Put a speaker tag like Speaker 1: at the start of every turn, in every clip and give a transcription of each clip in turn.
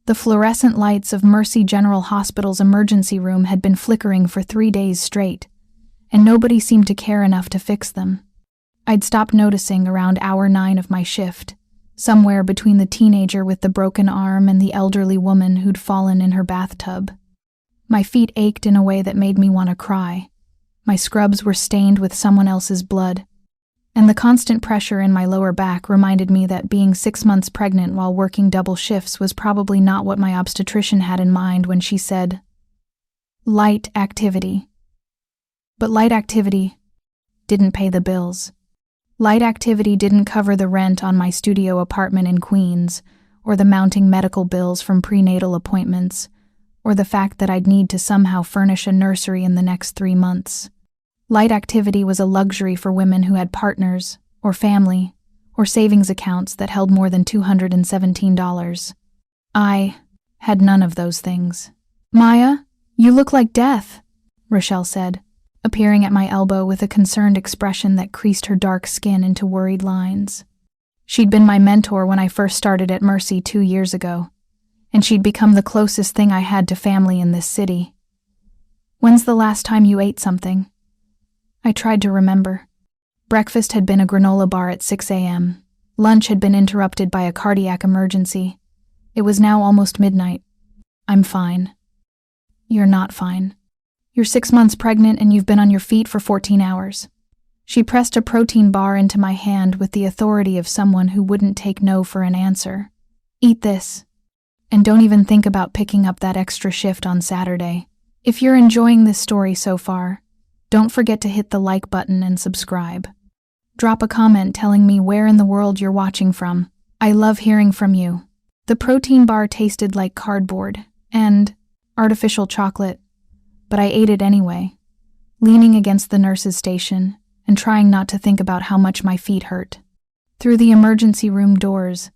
Speaker 1: The fluorescent lights of Mercy General Hospital's emergency room had been flickering for 3 days straight, and nobody seemed to care enough to fix them. I'd stopped noticing around hour 9 of my shift, somewhere between the teenager with the broken arm and the elderly woman who'd fallen in her bathtub. My feet ached in a way that made me want to cry. My scrubs were stained with someone else's blood, and the constant pressure in my lower back reminded me that being 6 months pregnant while working double shifts was probably not what my obstetrician had in mind when she said, light activity. But light activity didn't pay the bills. Light activity didn't cover the rent on my studio apartment in Queens, or the mounting medical bills from prenatal appointments, or the fact that I'd need to somehow furnish a nursery in the next 3 months. Light activity was a luxury for women who had partners, or family, or savings accounts that held more than $217. I had none of those things. "Maya, you look like death," Rochelle said, appearing at my elbow with a concerned expression that creased her dark skin into worried lines. She'd been my mentor when I first started at Mercy 2 years ago, and she'd become the closest thing I had to family in this city. "When's the last time you ate something?" I tried to remember. Breakfast had been a granola bar at 6 a.m. Lunch had been interrupted by a cardiac emergency. It was now almost midnight. "I'm fine." "You're not fine. You're 6 months pregnant and you've been on your feet for 14 hours. She pressed a protein bar into my hand with the authority of someone who wouldn't take no for an answer. "Eat this. And don't even think about picking up that extra shift on Saturday. If you're enjoying this story so far, don't forget to hit the like button and subscribe. Drop a comment telling me where in the world you're watching from. I love hearing from you." The protein bar tasted like cardboard and artificial chocolate, but I ate it anyway, leaning against the nurse's station and trying not to think about how much my feet hurt. Through the emergency room doors,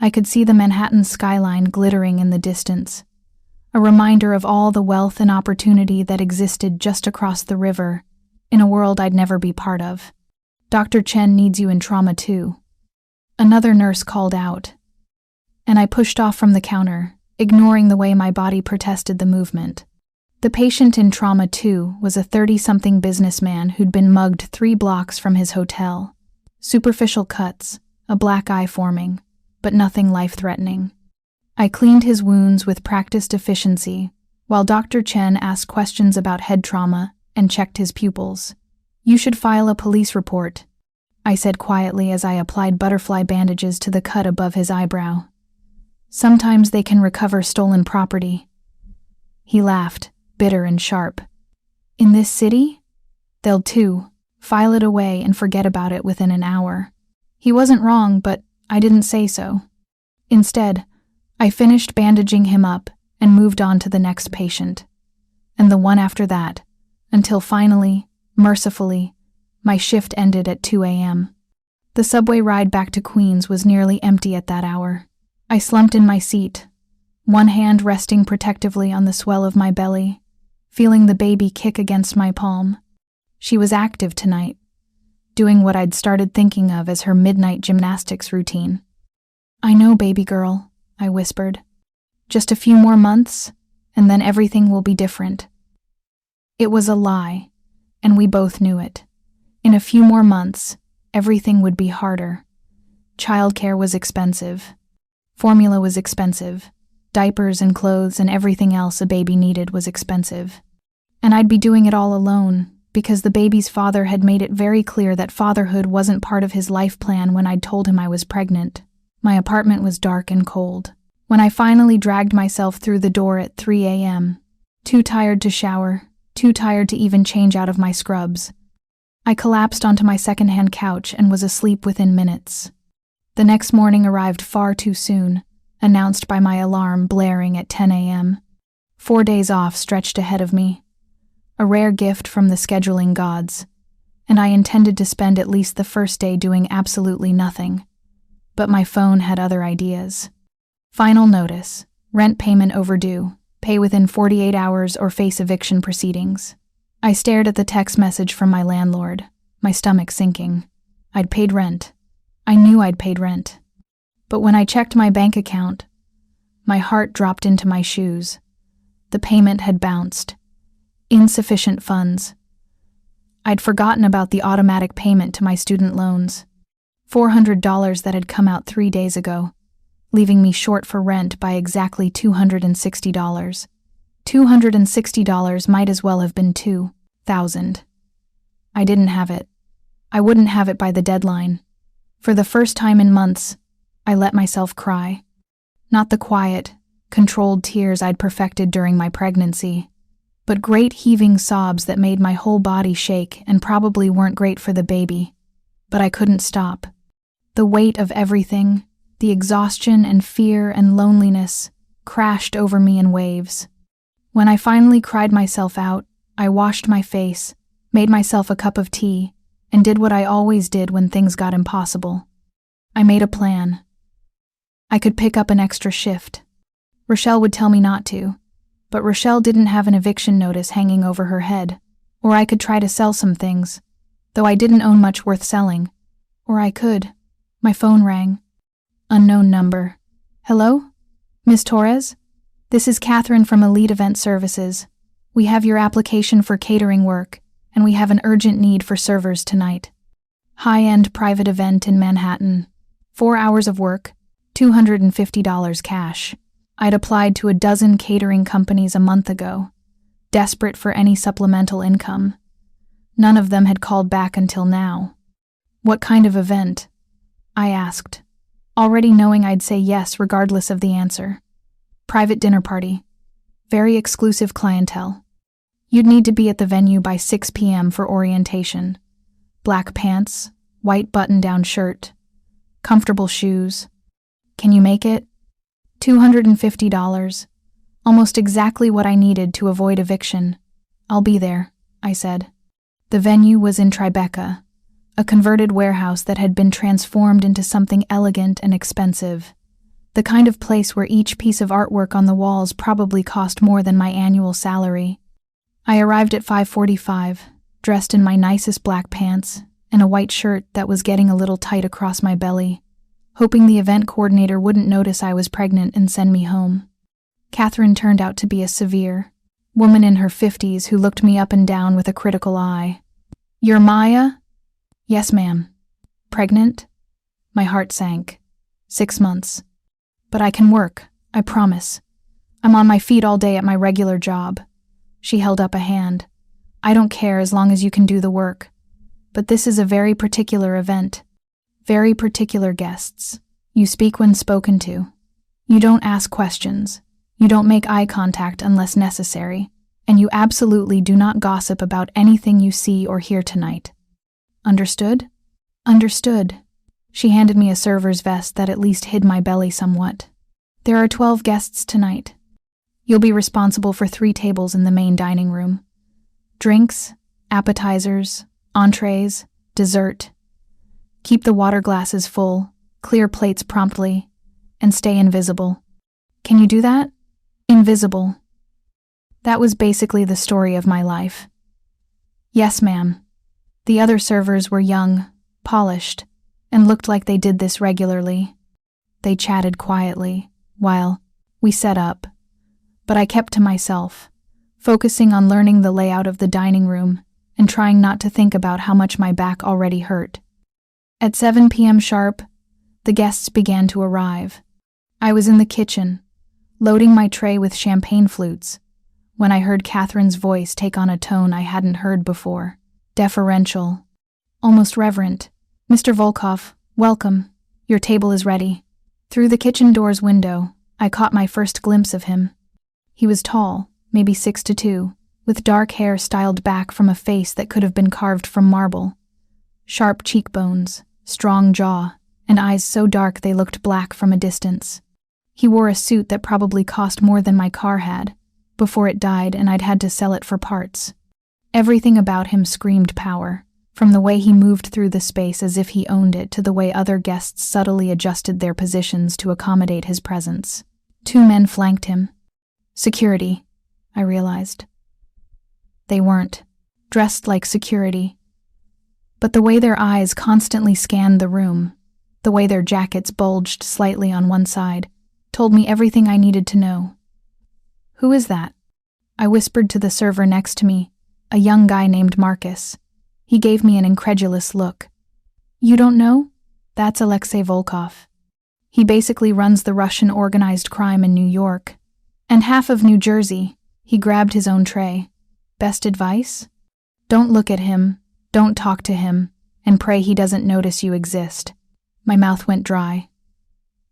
Speaker 1: I could see the Manhattan skyline glittering in the distance, a reminder of all the wealth and opportunity that existed just across the river, in a world I'd never be part of. "Dr. Chen needs you in trauma too," another nurse called out, and I pushed off from the counter, ignoring the way my body protested the movement. The patient in trauma 2 was a 30-something businessman who'd been mugged 3 blocks from his hotel. Superficial cuts, a black eye forming, but nothing life-threatening. I cleaned his wounds with practiced efficiency, while Dr. Chen asked questions about head trauma and checked his pupils. "You should file a police report," I said quietly as I applied butterfly bandages to the cut above his eyebrow. "Sometimes they can recover stolen property." He laughed, bitter and sharp. "In this city? They'll too. File it away and forget about it within an hour." He wasn't wrong, but I didn't say so. Instead, I finished bandaging him up and moved on to the next patient, and the one after that, until finally, mercifully, my shift ended at 2 a.m. The subway ride back to Queens was nearly empty at that hour. I slumped in my seat, one hand resting protectively on the swell of my belly, feeling the baby kick against my palm. She was active tonight, doing what I'd started thinking of as her midnight gymnastics routine. "I know, baby girl," I whispered. "Just a few more months, and then everything will be different." It was a lie, and we both knew it. In a few more months, everything would be harder. Childcare was expensive. Formula was expensive. Diapers and clothes and everything else a baby needed was expensive. And I'd be doing it all alone, because the baby's father had made it very clear that fatherhood wasn't part of his life plan when I'd told him I was pregnant. My apartment was dark and cold. When I finally dragged myself through the door at 3 a.m., too tired to shower, too tired to even change out of my scrubs, I collapsed onto my secondhand couch and was asleep within minutes. The next morning arrived far too soon, announced by my alarm blaring at 10 a.m. 4 days off stretched ahead of me, a rare gift from the scheduling gods, and I intended to spend at least the first day doing absolutely nothing. But my phone had other ideas. Final notice, rent payment overdue, pay within 48 hours or face eviction proceedings. I stared at the text message from my landlord, my stomach sinking. I'd paid rent. I knew I'd paid rent. But when I checked my bank account, My heart dropped into my shoes. The payment had bounced. Insufficient funds. I'd forgotten about the automatic payment to my student loans. $400 that had come out 3 days ago, leaving me short for rent by exactly $260. $260 might as well have been $2,000. I didn't have it. I wouldn't have it by the deadline. For the first time in months, I let myself cry. Not the quiet, controlled tears I'd perfected during my pregnancy, but great heaving sobs that made my whole body shake and probably weren't great for the baby. But I couldn't stop. The weight of everything, the exhaustion and fear and loneliness, crashed over me in waves. When I finally cried myself out, I washed my face, made myself a cup of tea, and did what I always did when things got impossible. I made a plan. I could pick up an extra shift. Rochelle would tell me not to, but Rochelle didn't have an eviction notice hanging over her head. Or I could try to sell some things, though I didn't own much worth selling. Or I could. My phone rang. Unknown number. Hello? Miss Torres? This is Catherine from Elite Event Services. We have your application for catering work, and we have an urgent need for servers tonight. High-end private event in Manhattan. 4 hours of work, $250 cash. I'd applied to a dozen catering companies a month ago, desperate for any supplemental income. None of them had called back until now. What kind of event? I asked, already knowing I'd say yes regardless of the answer. Private dinner party. Very exclusive clientele. You'd need to be at the venue by 6 p.m. for orientation. Black pants, white button-down shirt, comfortable shoes. Can you make it? $250. Almost exactly what I needed to avoid eviction. I'll be there, I said. The venue was in Tribeca, a converted warehouse that had been transformed into something elegant and expensive. The kind of place where each piece of artwork on the walls probably cost more than my annual salary. I arrived at 5:45, dressed in my nicest black pants and a white shirt that was getting a little tight across my belly, hoping the event coordinator wouldn't notice I was pregnant and send me home. Catherine turned out to be a severe woman in her 50s who looked me up and down with a critical eye. You're Maya? Yes, ma'am. Pregnant? My heart sank. 6 months. But I can work, I promise. I'm on my feet all day at my regular job. She held up a hand. I don't care as long as you can do the work. But this is a very particular event. Very particular guests. You speak when spoken to. You don't ask questions. You don't make eye contact unless necessary. And you absolutely do not gossip about anything you see or hear tonight. Understood? Understood. She handed me a server's vest that at least hid my belly somewhat. There are 12 guests tonight. You'll be responsible for 3 tables in the main dining room. Drinks, appetizers, entrees, dessert. Keep the water glasses full, clear plates promptly, and stay invisible. Can you do that? Invisible. That was basically the story of my life. Yes, ma'am. The other servers were young, polished, and looked like they did this regularly. They chatted quietly while we set up, but I kept to myself, focusing on learning the layout of the dining room and trying not to think about how much my back already hurt. At 7 p.m. sharp, the guests began to arrive. I was in the kitchen, loading my tray with champagne flutes, when I heard Catherine's voice take on a tone I hadn't heard before. Deferential, almost reverent. Mr. Volkov, welcome. Your table is ready. Through the kitchen door's window, I caught my first glimpse of him. He was tall, maybe 6'2", with dark hair styled back from a face that could have been carved from marble. Sharp cheekbones, strong jaw, and eyes so dark they looked black from a distance. He wore a suit that probably cost more than my car had, before it died and I'd had to sell it for parts. Everything about him screamed power, from the way he moved through the space as if he owned it to the way other guests subtly adjusted their positions to accommodate his presence. 2 men flanked him. Security, I realized. They weren't dressed like security, but the way their eyes constantly scanned the room, the way their jackets bulged slightly on one side, told me everything I needed to know. "Who is that?" I whispered to the server next to me, a young guy named Marcus. He gave me an incredulous look. "You don't know? That's Alexei Volkov. He basically runs the Russian organized crime in New York. And half of New Jersey." He grabbed his own tray. "Best advice? Don't look at him, don't talk to him, and pray he doesn't notice you exist." My mouth went dry.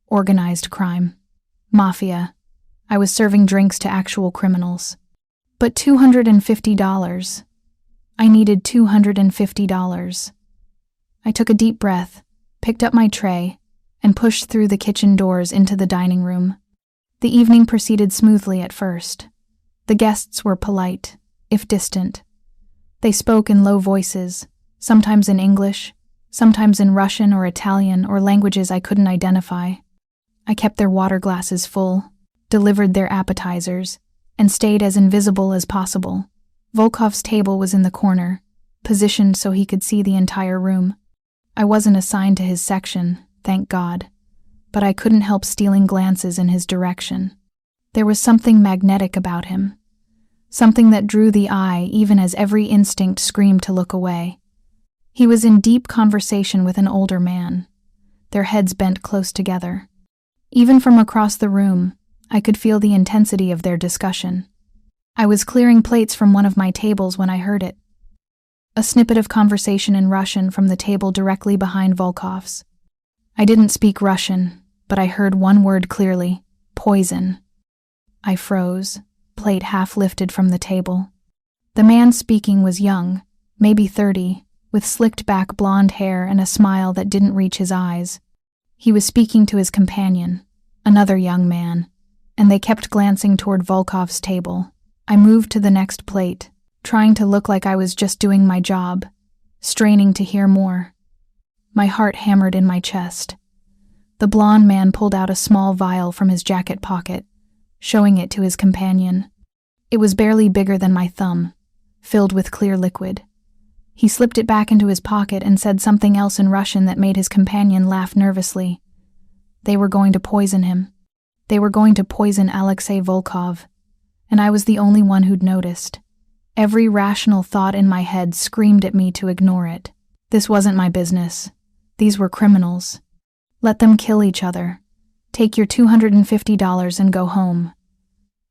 Speaker 1: Organized crime. Mafia. I was serving drinks to actual criminals. But $250. I needed $250. I took a deep breath, picked up my tray, and pushed through the kitchen doors into the dining room. The evening proceeded smoothly at first. The guests were polite, if distant. They spoke in low voices, sometimes in English, sometimes in Russian or Italian or languages I couldn't identify. I kept their water glasses full, delivered their appetizers, and stayed as invisible as possible. Volkov's table was in the corner, positioned so he could see the entire room. I wasn't assigned to his section, thank God, but I couldn't help stealing glances in his direction. There was something magnetic about him, something that drew the eye even as every instinct screamed to look away. He was in deep conversation with an older man, their heads bent close together. Even from across the room, I could feel the intensity of their discussion. I was clearing plates from one of my tables when I heard it. A snippet of conversation in Russian from the table directly behind Volkov's. I didn't speak Russian, but I heard one word clearly: poison. I froze, plate half lifted from the table. The man speaking was young, maybe 30, with slicked back blonde hair and a smile that didn't reach his eyes. He was speaking to his companion, another young man, and they kept glancing toward Volkov's table. I moved to the next plate, trying to look like I was just doing my job, straining to hear more. My heart hammered in my chest. The blonde man pulled out a small vial from his jacket pocket, showing it to his companion. It was barely bigger than my thumb, filled with clear liquid. He slipped it back into his pocket and said something else in Russian that made his companion laugh nervously. They were going to poison him. They were going to poison Alexei Volkov, and I was the only one who'd noticed. Every rational thought in my head screamed at me to ignore it. This wasn't my business. These were criminals. Let them kill each other. Take your $250 and go home.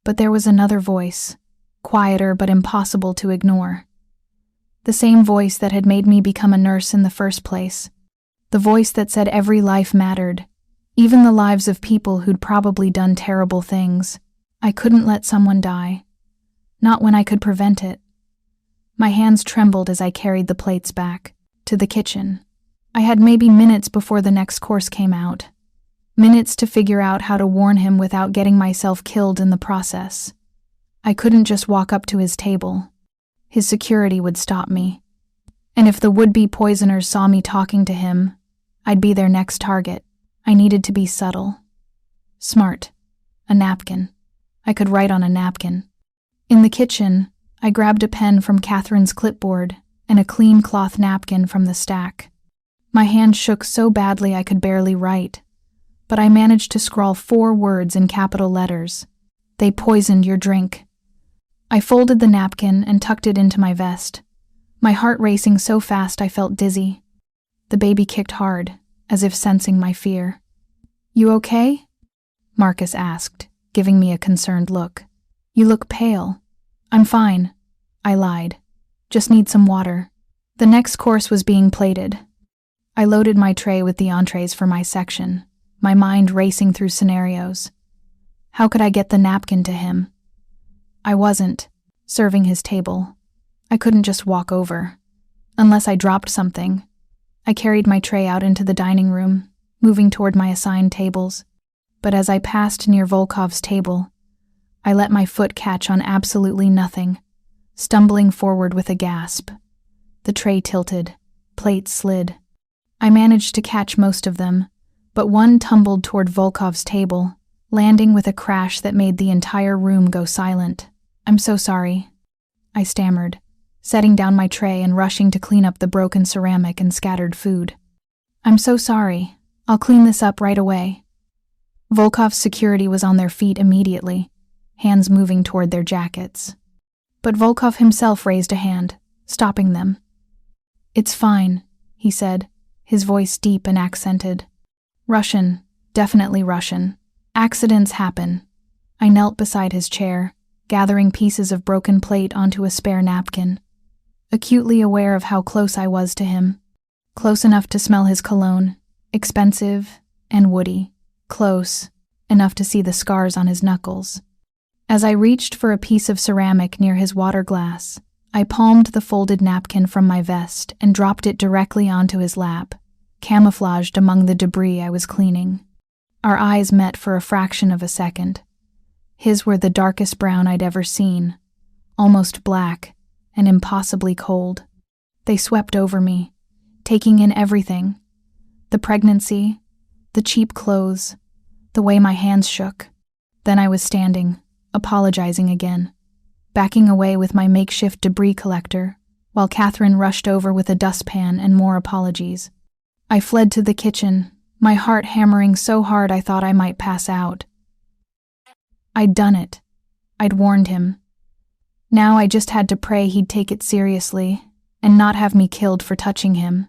Speaker 1: But there was another voice, quieter but impossible to ignore. The same voice that had made me become a nurse in the first place. The voice that said every life mattered, even the lives of people who'd probably done terrible things. I couldn't let someone die. Not when I could prevent it. My hands trembled as I carried the plates back to the kitchen. I had maybe minutes before the next course came out. Minutes to figure out how to warn him without getting myself killed in the process. I couldn't just walk up to his table. His security would stop me. And if the would-be poisoners saw me talking to him, I'd be their next target. I needed to be subtle. Smart. A napkin. I could write on a napkin. In the kitchen, I grabbed a pen from Catherine's clipboard and a clean cloth napkin from the stack. My hand shook so badly I could barely write, but I managed to scrawl 4 words in capital letters. They poisoned your drink. I folded the napkin and tucked it into my vest, my heart racing so fast I felt dizzy. The baby kicked hard, as if sensing my fear. "You okay?" Marcus asked, giving me a concerned look. "You look pale." "I'm fine," I lied. "Just need some water." The next course was being plated. I loaded my tray with the entrees for my section, my mind racing through scenarios. How could I get the napkin to him? I wasn't serving his table. I couldn't just walk over, unless I dropped something. I carried my tray out into the dining room, moving toward my assigned tables. But as I passed near Volkov's table, I let my foot catch on absolutely nothing, stumbling forward with a gasp. The tray tilted, plates slid. I managed to catch most of them, but one tumbled toward Volkov's table, landing with a crash that made the entire room go silent. "I'm so sorry," I stammered, setting down my tray and rushing to clean up the broken ceramic and scattered food. "I'm so sorry. I'll clean this up right away." Volkov's security was on their feet immediately, hands moving toward their jackets. But Volkov himself raised a hand, stopping them. "It's fine," he said, his voice deep and accented. "Russian, definitely Russian. Accidents happen." I knelt beside his chair, gathering pieces of broken plate onto a spare napkin, acutely aware of how close I was to him. Close enough to smell his cologne, expensive and woody. Close enough to see the scars on his knuckles. As I reached for a piece of ceramic near his water glass, I palmed the folded napkin from my vest and dropped it directly onto his lap, camouflaged among the debris I was cleaning. Our eyes met for a fraction of a second. His were the darkest brown I'd ever seen, almost black and impossibly cold. They swept over me, taking in everything. The pregnancy, the cheap clothes, the way my hands shook. Then I was standing, apologizing again, backing away with my makeshift debris collector, while Catherine rushed over with a dustpan and more apologies. I fled to the kitchen, my heart hammering so hard I thought I might pass out. I'd done it. I'd warned him. Now I just had to pray he'd take it seriously and not have me killed for touching him.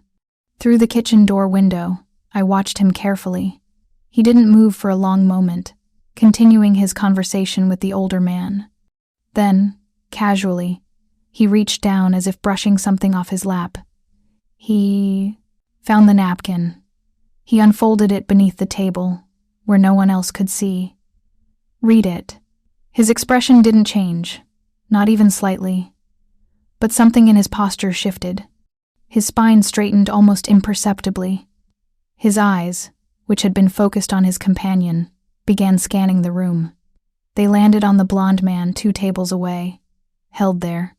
Speaker 1: Through the kitchen door window, I watched him carefully. He didn't move for a long moment, continuing his conversation with the older man. Then, casually, he reached down as if brushing something off his lap. He found the napkin. He unfolded it beneath the table, where no one else could see. "Read it." His expression didn't change, not even slightly. But something in his posture shifted. His spine straightened almost imperceptibly. His eyes, which had been focused on his companion, began scanning the room. They landed on the blonde man 2 tables away, held there.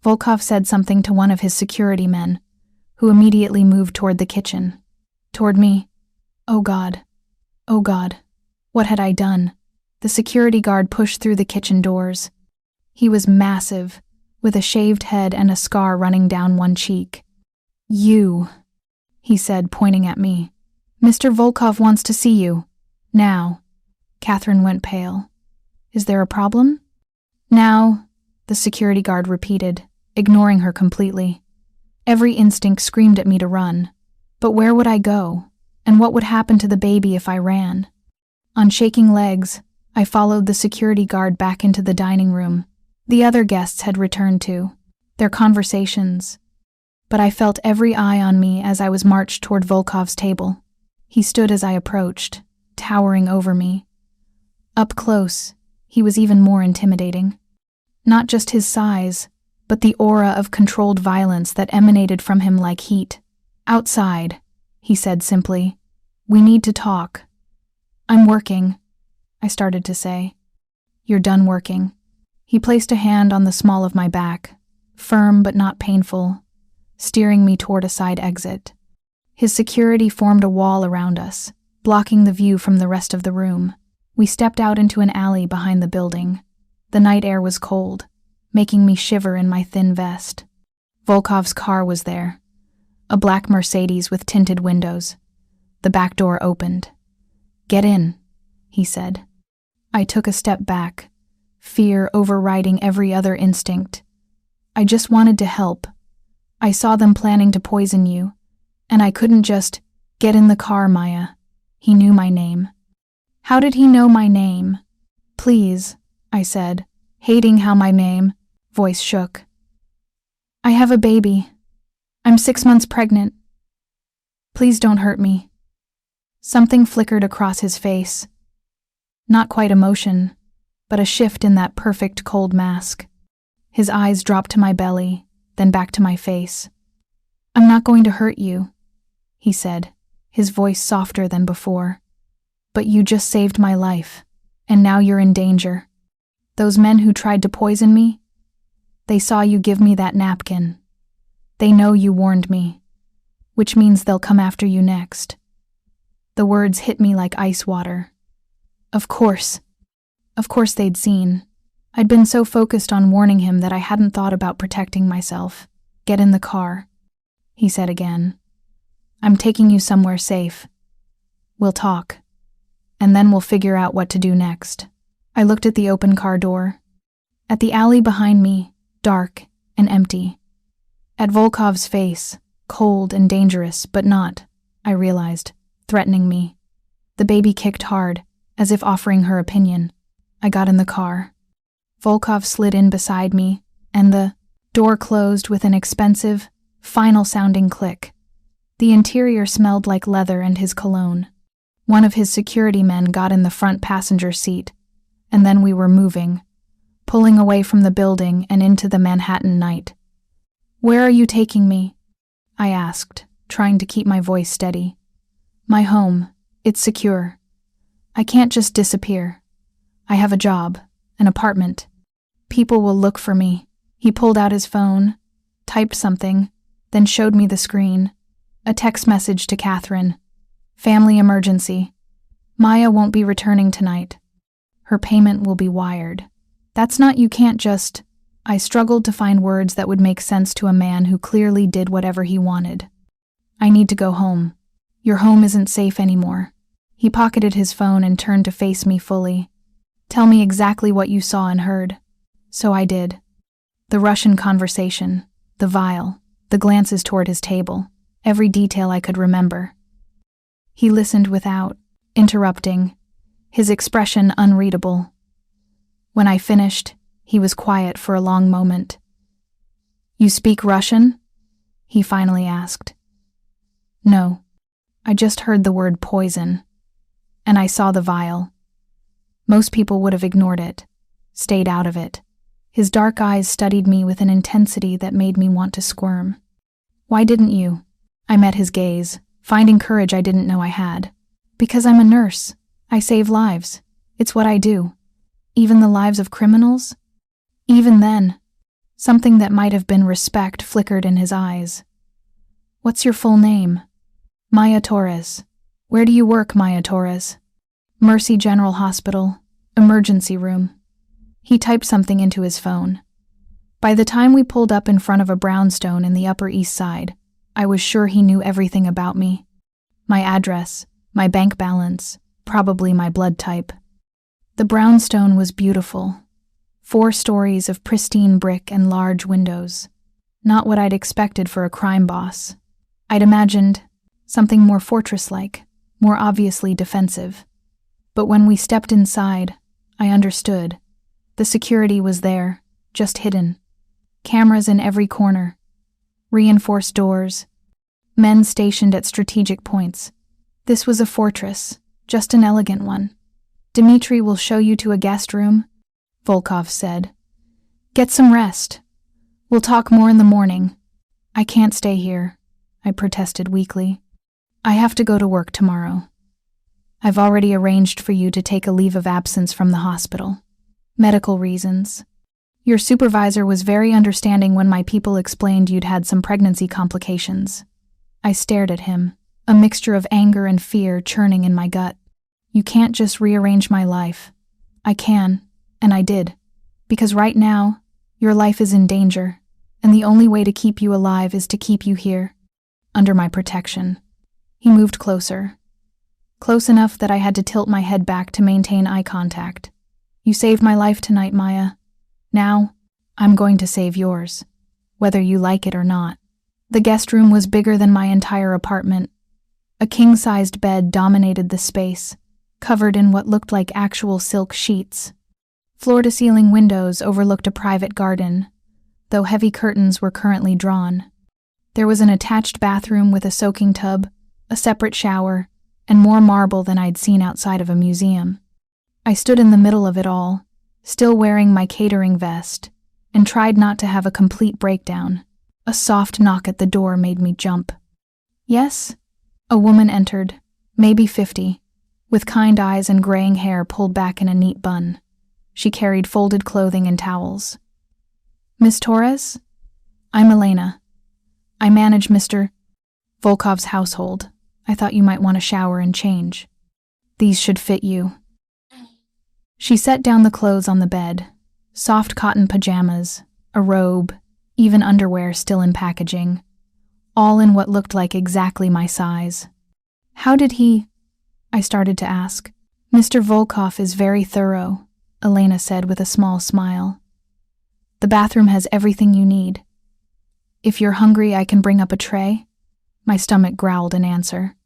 Speaker 1: Volkov said something to one of his security men, who immediately moved toward the kitchen. Toward me. Oh God. Oh God. What had I done? The security guard pushed through the kitchen doors. He was massive, with a shaved head and a scar running down one cheek. "You," he said, pointing at me. "Mr. Volkov wants to see you. Now." Catherine went pale. "Is there a problem?" "Now," the security guard repeated, ignoring her completely. Every instinct screamed at me to run. But where would I go? And what would happen to the baby if I ran? On shaking legs, I followed the security guard back into the dining room. The other guests had returned too, their conversations. But I felt every eye on me as I was marched toward Volkov's table. He stood as I approached, towering over me. Up close, he was even more intimidating. Not just his size, but the aura of controlled violence that emanated from him like heat. "Outside," he said simply. "We need to talk." "I'm working," I started to say. "You're done working." He placed a hand on the small of my back, firm but not painful, steering me toward a side exit. His security formed a wall around us, blocking the view from the rest of the room. We stepped out into an alley behind the building. The night air was cold, making me shiver in my thin vest. Volkov's car was there, a black Mercedes with tinted windows. The back door opened. "Get in," he said. I took a step back, fear overriding every other instinct. I just wanted to help. I saw them planning to poison you, and I couldn't just, "Get in the car, Maya." He knew my name. How did he know my name? "Please," I said, hating how my voice shook. "I have a baby. I'm 6 months pregnant. Please don't hurt me." Something flickered across his face. Not quite emotion, but a shift in that perfect cold mask. His eyes dropped to my belly, then back to my face. "I'm not going to hurt you," he said, his voice softer than before. "But you just saved my life, and now you're in danger. Those men who tried to poison me, they saw you give me that napkin. They know you warned me, which means they'll come after you next." The words hit me like ice water. Of course they'd seen. I'd been so focused on warning him that I hadn't thought about protecting myself. "Get in the car," he said again. "I'm taking you somewhere safe. We'll talk. and then we'll figure out what to do next. I looked at the open car door. At the alley behind me, dark and empty. At Volkov's face, cold and dangerous, but not, I realized, threatening me. The baby kicked hard, as if offering her opinion. I got in the car. Volkov slid in beside me, and the door closed with an expensive, final-sounding click. The interior smelled like leather and his cologne. One of his security men got in the front passenger seat, and then we were moving, pulling away from the building and into the Manhattan night. "Where are you taking me?" I asked, trying to keep my voice steady. "My home. It's secure. I can't just disappear. I have a job, an apartment. People will look for me." He pulled out his phone, typed something, then showed me the screen. A text message to Catherine. "Family emergency. Maya won't be returning tonight. Her payment will be wired." "That's not you can't just..." I struggled to find words that would make sense to a man who clearly did whatever he wanted. "I need to go home. Your home isn't safe anymore." He pocketed his phone and turned to face me fully. "Tell me exactly what you saw and heard." So I did. The Russian conversation, the vial, the glances toward his table, every detail I could remember. He listened without interrupting, his expression unreadable. When I finished, he was quiet for a long moment. "You speak Russian?" he finally asked. "No. I just heard the word poison, and I saw the vial. Most people would have ignored it, stayed out of it." His dark eyes studied me with an intensity that made me want to squirm. "Why didn't you?" I met his gaze, finding courage I didn't know I had. "Because I'm a nurse. I save lives. It's what I do. Even the lives of criminals?" Even then, something that might have been respect flickered in his eyes. "What's your full name?" "Maya Torres." "Where do you work, Maya Torres?" "Mercy General Hospital, emergency room." He typed something into his phone. By the time we pulled up in front of a brownstone in the Upper East Side, I was sure he knew everything about me. My address, my bank balance, probably my blood type. The brownstone was beautiful. 4 stories of pristine brick and large windows. Not what I'd expected for a crime boss. I'd imagined something more fortress-like, more obviously defensive. But when we stepped inside, I understood. The security was there, just hidden. Cameras in every corner. Reinforced doors. Men stationed at strategic points. This was a fortress, just an elegant one. "Dmitri will show you to a guest room," Volkov said. "Get some rest. We'll talk more in the morning." "I can't stay here," I protested weakly. "I have to go to work tomorrow. I've already arranged for you to take a leave of absence from the hospital. Medical reasons. Your supervisor was very understanding when my people explained you'd had some pregnancy complications." I stared at him, a mixture of anger and fear churning in my gut. "You can't just rearrange my life." "I can, and I did. Because right now, your life is in danger, and the only way to keep you alive is to keep you here, under my protection." He moved closer. Close enough that I had to tilt my head back to maintain eye contact. "You saved my life tonight, Maya. Now, I'm going to save yours, whether you like it or not." The guest room was bigger than my entire apartment. A king-sized bed dominated the space, covered in what looked like actual silk sheets. Floor-to-ceiling windows overlooked a private garden, though heavy curtains were currently drawn. There was an attached bathroom with a soaking tub, a separate shower, and more marble than I'd seen outside of a museum. I stood in the middle of it all, still wearing my catering vest, and tried not to have a complete breakdown. A soft knock at the door made me jump. "Yes?" A woman entered, maybe 50, with kind eyes and graying hair pulled back in a neat bun. She carried folded clothing and towels. "Miss Torres? I'm Elena. I manage Mr. Volkov's household. I thought you might want a shower and change. These should fit you." She set down the clothes on the bed, soft cotton pajamas, a robe, even underwear still in packaging, all in what looked like exactly my size. "How did he..." I started to ask. Mr. Volkov is very thorough, Elena said with a small smile. The bathroom has everything you need. If you're hungry, I can bring up a tray. My stomach growled in answer.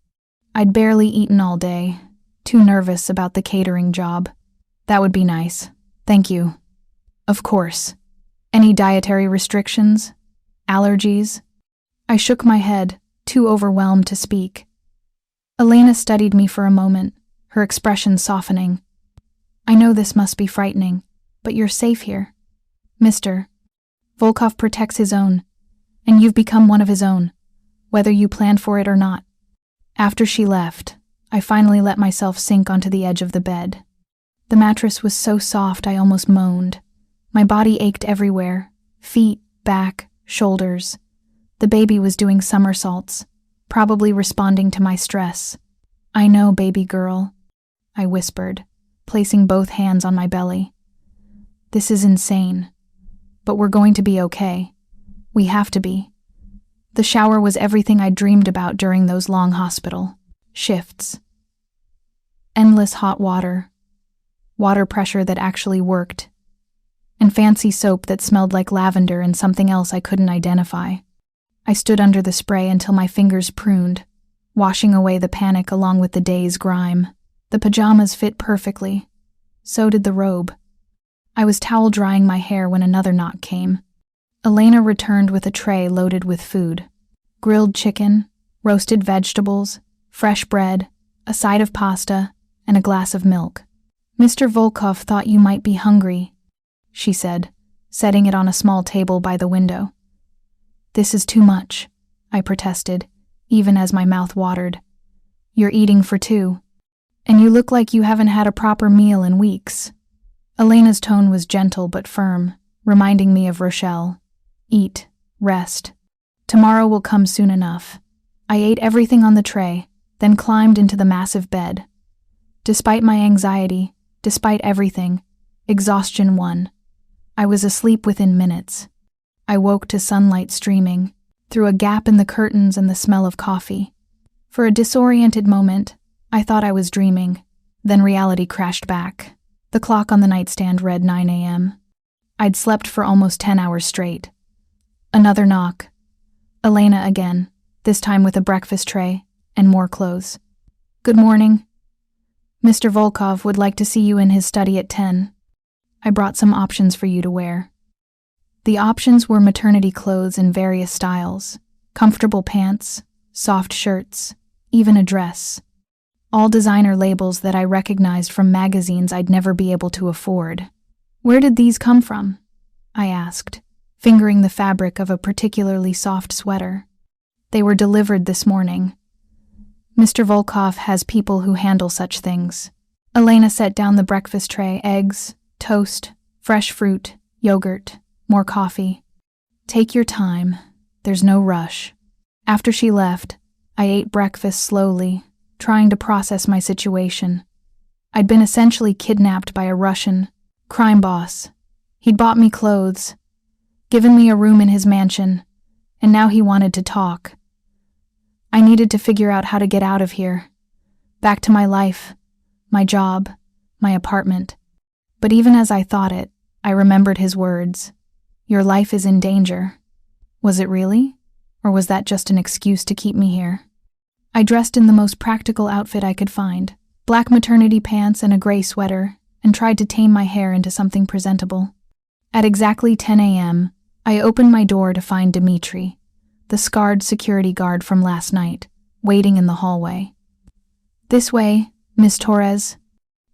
Speaker 1: I'd barely eaten all day, too nervous about the catering job. That would be nice. Thank you. Of course. Any dietary restrictions? Allergies? I shook my head, too overwhelmed to speak. Elena studied me for a moment, her expression softening. I know this must be frightening, but you're safe here. Mr. Volkov protects his own, and you've become one of his own, whether you planned for it or not. After she left, I finally let myself sink onto the edge of the bed. The mattress was so soft I almost moaned. My body ached everywhere, feet, back, shoulders. The baby was doing somersaults, probably responding to my stress. I know, baby girl, I whispered, placing both hands on my belly. This is insane, but we're going to be okay. We have to be. The shower was everything I dreamed about during those long hospital shifts. Endless hot water, water pressure that actually worked, and fancy soap that smelled like lavender and something else I couldn't identify. I stood under the spray until my fingers pruned, washing away the panic along with the day's grime. The pajamas fit perfectly. So did the robe. I was towel drying my hair when another knock came. Elena returned with a tray loaded with food. Grilled chicken, roasted vegetables, fresh bread, a side of pasta, and a glass of milk. Mr. Volkov thought you might be hungry, she said, setting it on a small table by the window. This is too much, I protested, even as my mouth watered. You're eating for two, and you look like you haven't had a proper meal in weeks. Elena's tone was gentle but firm, reminding me of Rochelle. Eat, rest. Tomorrow will come soon enough. I ate everything on the tray, then climbed into the massive bed. Despite my anxiety, despite everything, exhaustion won. I was asleep within minutes. I woke to sunlight streaming, through a gap in the curtains and the smell of coffee. For a disoriented moment, I thought I was dreaming. Then reality crashed back. The clock on the nightstand read 9 a.m. I'd slept for almost 10 hours straight. Another knock. Elena again, this time with a breakfast tray and more clothes. Good morning. Mr. Volkov would like to see you in his study at 10. I brought some options for you to wear. The options were maternity clothes in various styles, comfortable pants, soft shirts, even a dress. All designer labels that I recognized from magazines I'd never be able to afford. Where did these come from? I asked, fingering the fabric of a particularly soft sweater. They were delivered this morning. Mr. Volkov has people who handle such things. Elena set down the breakfast tray, eggs, toast, fresh fruit, yogurt, more coffee. Take your time. There's no rush. After she left, I ate breakfast slowly, trying to process my situation. I'd been essentially kidnapped by a Russian crime boss. He'd bought me clothes, given me a room in his mansion, and now he wanted to talk. I needed to figure out how to get out of here, back to my life, my job, my apartment. But even as I thought it, I remembered his words. Your life is in danger. Was it really? Or was that just an excuse to keep me here? I dressed in the most practical outfit I could find, black maternity pants and a gray sweater, and tried to tame my hair into something presentable. At exactly 10 a.m., I opened my door to find Dmitri, the scarred security guard from last night, waiting in the hallway. This way, Miss Torres,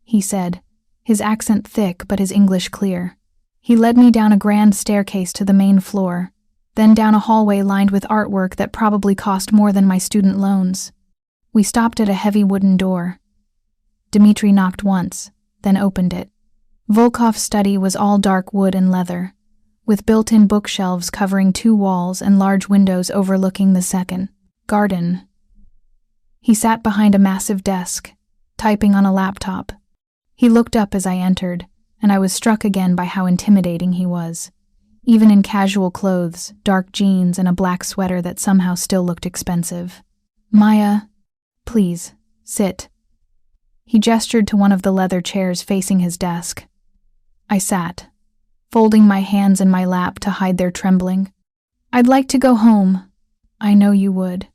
Speaker 1: he said, his accent thick but his English clear. He led me down a grand staircase to the main floor, then down a hallway lined with artwork that probably cost more than my student loans. We stopped at a heavy wooden door. Dmitri knocked once, then opened it. Volkov's study was all dark wood and leather, with built-in bookshelves covering 2 walls and large windows overlooking the second garden. He sat behind a massive desk, typing on a laptop. He looked up as I entered, and I was struck again by how intimidating he was. Even in casual clothes, dark jeans, and a black sweater that somehow still looked expensive. Maya, please, sit. He gestured to one of the leather chairs facing his desk. I sat, folding my hands in my lap to hide their trembling. I'd like to go home. I know you would.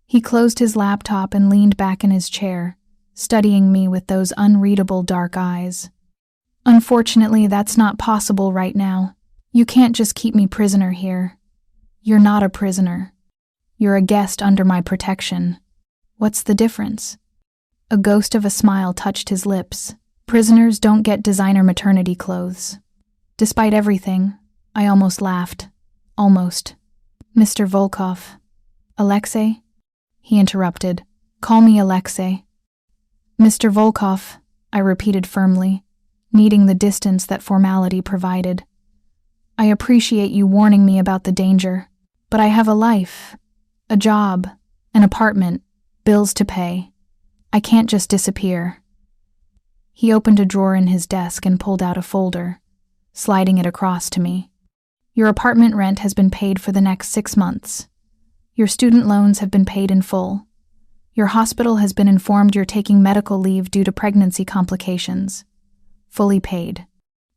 Speaker 1: He closed his laptop and leaned back in his chair, studying me with those unreadable dark eyes. Unfortunately, that's not possible right now. You can't just keep me prisoner here. You're not a prisoner. You're a guest under my protection. What's the difference? A ghost of a smile touched his lips. Prisoners don't get designer maternity clothes. Despite everything, I almost laughed. Almost. Mr. Volkov. Alexei? He interrupted. Call me Alexei. Mr. Volkov, I repeated firmly, needing the distance that formality provided. I appreciate you warning me about the danger, but I have a life, a job, an apartment, bills to pay. I can't just disappear. He opened a drawer in his desk and pulled out a folder, sliding it across to me. Your apartment rent has been paid for the next 6 months. Your student loans have been paid in full. Your hospital has been informed you're taking medical leave due to pregnancy complications. Fully paid.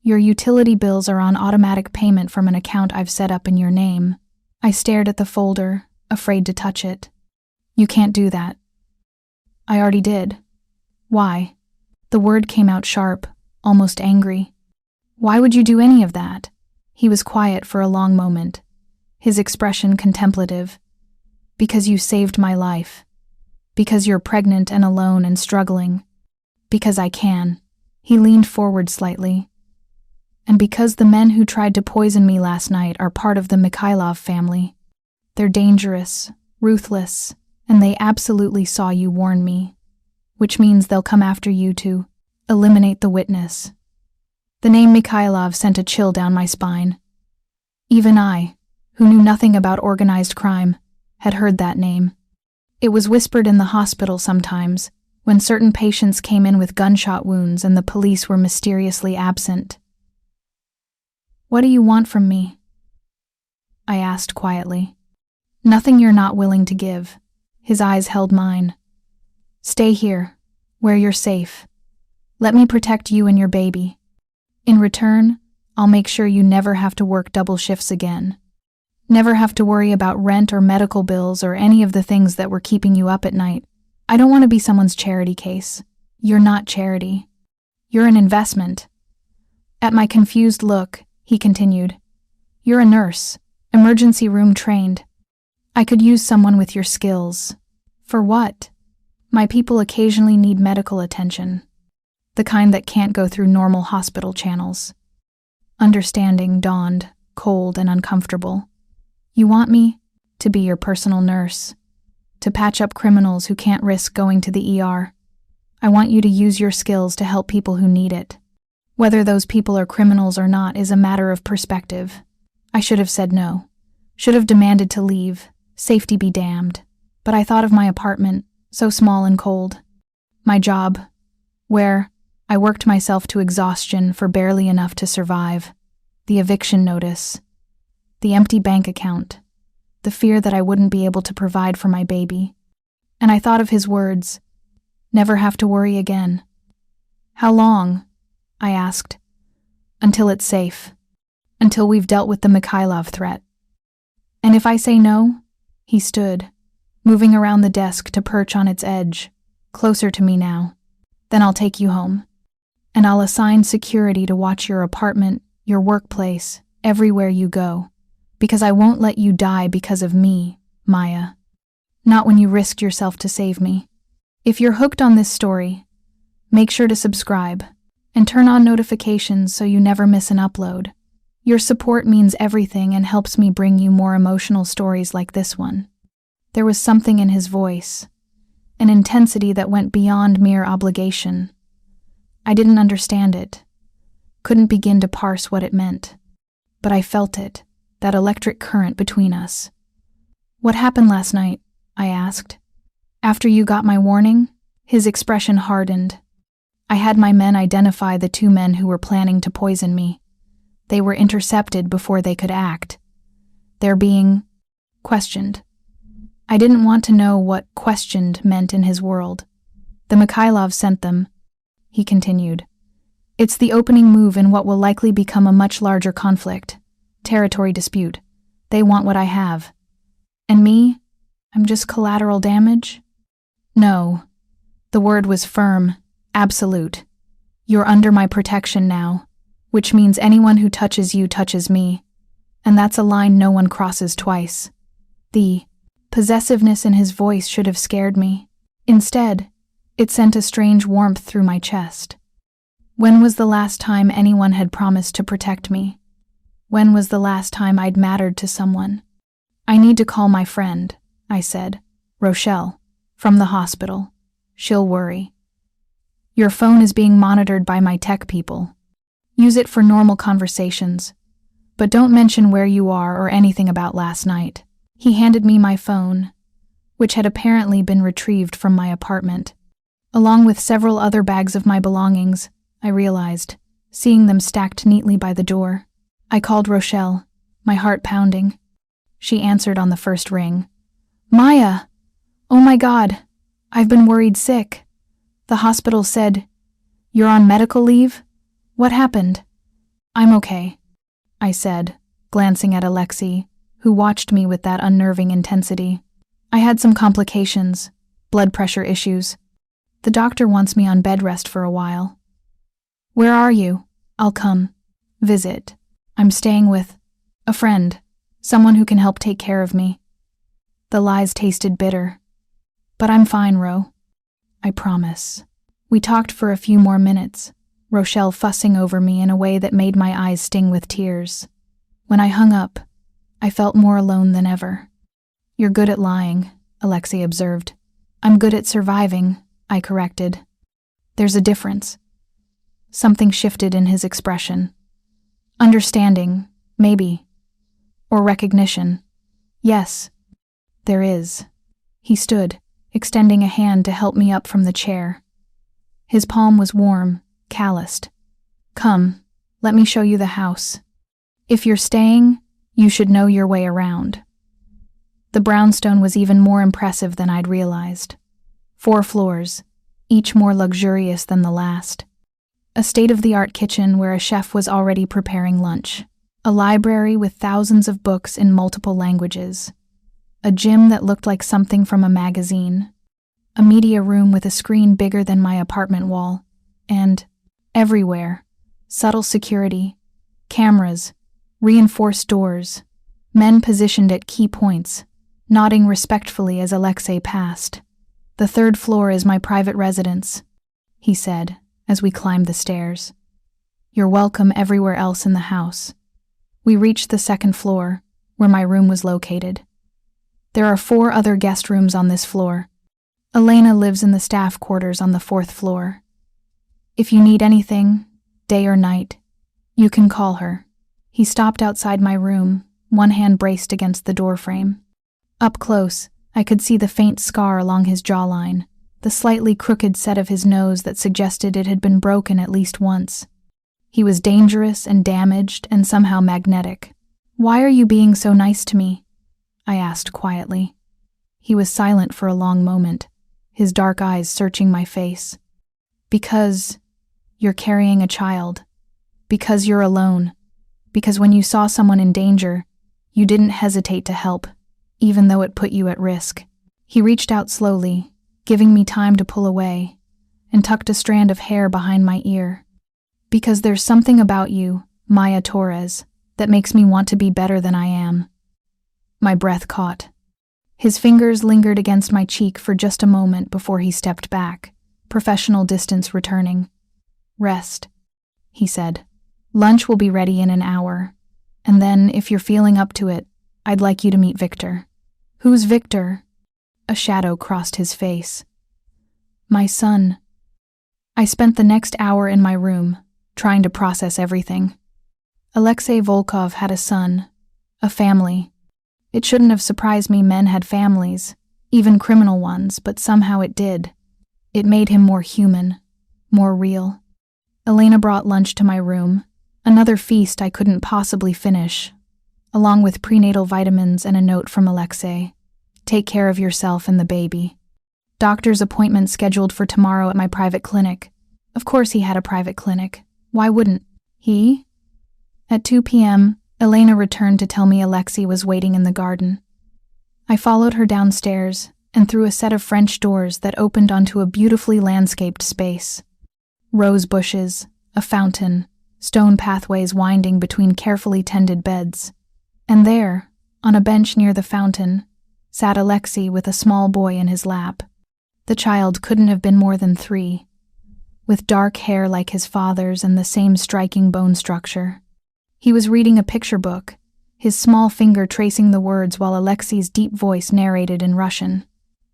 Speaker 1: Your utility bills are on automatic payment from an account I've set up in your name. I stared at the folder, afraid to touch it. You can't do that. I already did. Why? The word came out sharp, almost angry. Why would you do any of that? He was quiet for a long moment, his expression contemplative. Because you saved my life. Because you're pregnant and alone and struggling. Because I can. He leaned forward slightly. And because the men who tried to poison me last night are part of the Mikhailov family. They're dangerous, ruthless, and they absolutely saw you warn me, which means they'll come after you to eliminate the witness. The name Mikhailov sent a chill down my spine. Even I, who knew nothing about organized crime, had heard that name. It was whispered in the hospital sometimes, when certain patients came in with gunshot wounds and the police were mysteriously absent. What do you want from me? I asked quietly. Nothing you're not willing to give. His eyes held mine. Stay here, where you're safe. Let me protect you and your baby. In return, I'll make sure you never have to work double shifts again. Never have to worry about rent or medical bills or any of the things that were keeping you up at night. I don't want to be someone's charity case. You're not charity. You're an investment. At my confused look, he continued. You're a nurse, emergency room trained. I could use someone with your skills. For what? My people occasionally need medical attention. The kind that can't go through normal hospital channels. Understanding dawned, cold and uncomfortable. You want me to be your personal nurse, to patch up criminals who can't risk going to the ER. I want you to use your skills to help people who need it. Whether those people are criminals or not is a matter of perspective. I should have said no. Should have demanded to leave. Safety be damned. But I thought of my apartment, so small and cold. My job, where I worked myself to exhaustion for barely enough to survive. The eviction notice. The empty bank account. The fear that I wouldn't be able to provide for my baby. And I thought of his words. Never have to worry again. How long? I asked. Until it's safe. Until we've dealt with the Mikhailov threat. And if I say no? He stood, moving around the desk to perch on its edge, closer to me now. Then I'll take you home. And I'll assign security to watch your apartment, your workplace, everywhere you go. Because I won't let you die because of me, Maya. Not when you risked yourself to save me. If you're hooked on this story, make sure to subscribe and turn on notifications so you never miss an upload. Your support means everything and helps me bring you more emotional stories like this one. There was something in his voice, an intensity that went beyond mere obligation. I didn't understand it, couldn't begin to parse what it meant, but I felt it, that electric current between us. What happened last night? I asked. After you got my warning? His expression hardened. I had my men identify the 2 men who were planning to poison me. They were intercepted before they could act. They're being questioned. I didn't want to know what questioned meant in his world. The Mikhailovs sent them, he continued. It's the opening move in what will likely become a much larger conflict. Territory dispute. They want what I have. And me? I'm just collateral damage? No. The word was firm, absolute. You're under my protection now, which means anyone who touches you touches me. And that's a line no one crosses twice. The possessiveness in his voice should have scared me. Instead, it sent a strange warmth through my chest. When was the last time anyone had promised to protect me? When was the last time I'd mattered to someone? I need to call my friend, I said. Rochelle, from the hospital. She'll worry. Your phone is being monitored by my tech people. Use it for normal conversations, but don't mention where you are or anything about last night. He handed me my phone, which had apparently been retrieved from my apartment. Along with several other bags of my belongings, I realized, seeing them stacked neatly by the door. I called Rochelle, my heart pounding. She answered on the first ring. Maya! Oh my God! I've been worried sick. The hospital said, You're on medical leave? What happened? I'm okay, I said, glancing at Alexei, who watched me with that unnerving intensity. I had some complications, blood pressure issues. The doctor wants me on bed rest for a while. Where are you? I'll come. Visit. I'm staying with a friend, someone who can help take care of me. The lies tasted bitter. But I'm fine, Ro. I promise. We talked for a few more minutes, Rochelle fussing over me in a way that made my eyes sting with tears. When I hung up, I felt more alone than ever. You're good at lying, Alexei observed. I'm good at surviving, I corrected. There's a difference. Something shifted in his expression. Understanding, maybe. Or recognition. Yes, there is. He stood, extending a hand to help me up from the chair. His palm was warm, calloused. Come, let me show you the house. If you're staying, you should know your way around. The brownstone was even more impressive than I'd realized. 4 floors, each more luxurious than the last. A state-of-the-art kitchen where a chef was already preparing lunch. A library with thousands of books in multiple languages. A gym that looked like something from a magazine. A media room with a screen bigger than my apartment wall. And, everywhere, subtle security, cameras, reinforced doors, men positioned at key points, nodding respectfully as Alexei passed. The 3rd floor is my private residence, he said, as we climbed the stairs. You're welcome everywhere else in the house. We reached the 2nd floor, where my room was located. There are 4 other guest rooms on this floor. Elena lives in the staff quarters on the 4th floor. If you need anything, day or night, you can call her. He stopped outside my room, one hand braced against the doorframe. Up close, I could see the faint scar along his jawline, the slightly crooked set of his nose that suggested it had been broken at least once. He was dangerous and damaged and somehow magnetic. Why are you being so nice to me? I asked quietly. He was silent for a long moment, his dark eyes searching my face. Because you're carrying a child. Because you're alone. Because when you saw someone in danger, you didn't hesitate to help, even though it put you at risk. He reached out slowly, giving me time to pull away, and tucked a strand of hair behind my ear. Because there's something about you, Maya Torres, that makes me want to be better than I am. My breath caught. His fingers lingered against my cheek for just a moment before he stepped back, professional distance returning. Rest, he said. Lunch will be ready in an hour, and then, if you're feeling up to it, I'd like you to meet Victor. Who's Victor? A shadow crossed his face. My son. I spent the next hour in my room, trying to process everything. Alexei Volkov had a son, a family. It shouldn't have surprised me men had families, even criminal ones, but somehow it did. It made him more human, more real. Elena brought lunch to my room, another feast I couldn't possibly finish, along with prenatal vitamins and a note from Alexei. Take care of yourself and the baby. Doctor's appointment scheduled for tomorrow at my private clinic. Of course he had a private clinic. Why wouldn't he? At 2 p.m., Elena returned to tell me Alexi was waiting in the garden. I followed her downstairs and through a set of French doors that opened onto a beautifully landscaped space. Rose bushes, a fountain, stone pathways winding between carefully tended beds. And there, on a bench near the fountain, sat Alexi with a small boy in his lap. The child couldn't have been more than 3, with dark hair like his father's and the same striking bone structure. He was reading a picture book, his small finger tracing the words while Alexi's deep voice narrated in Russian.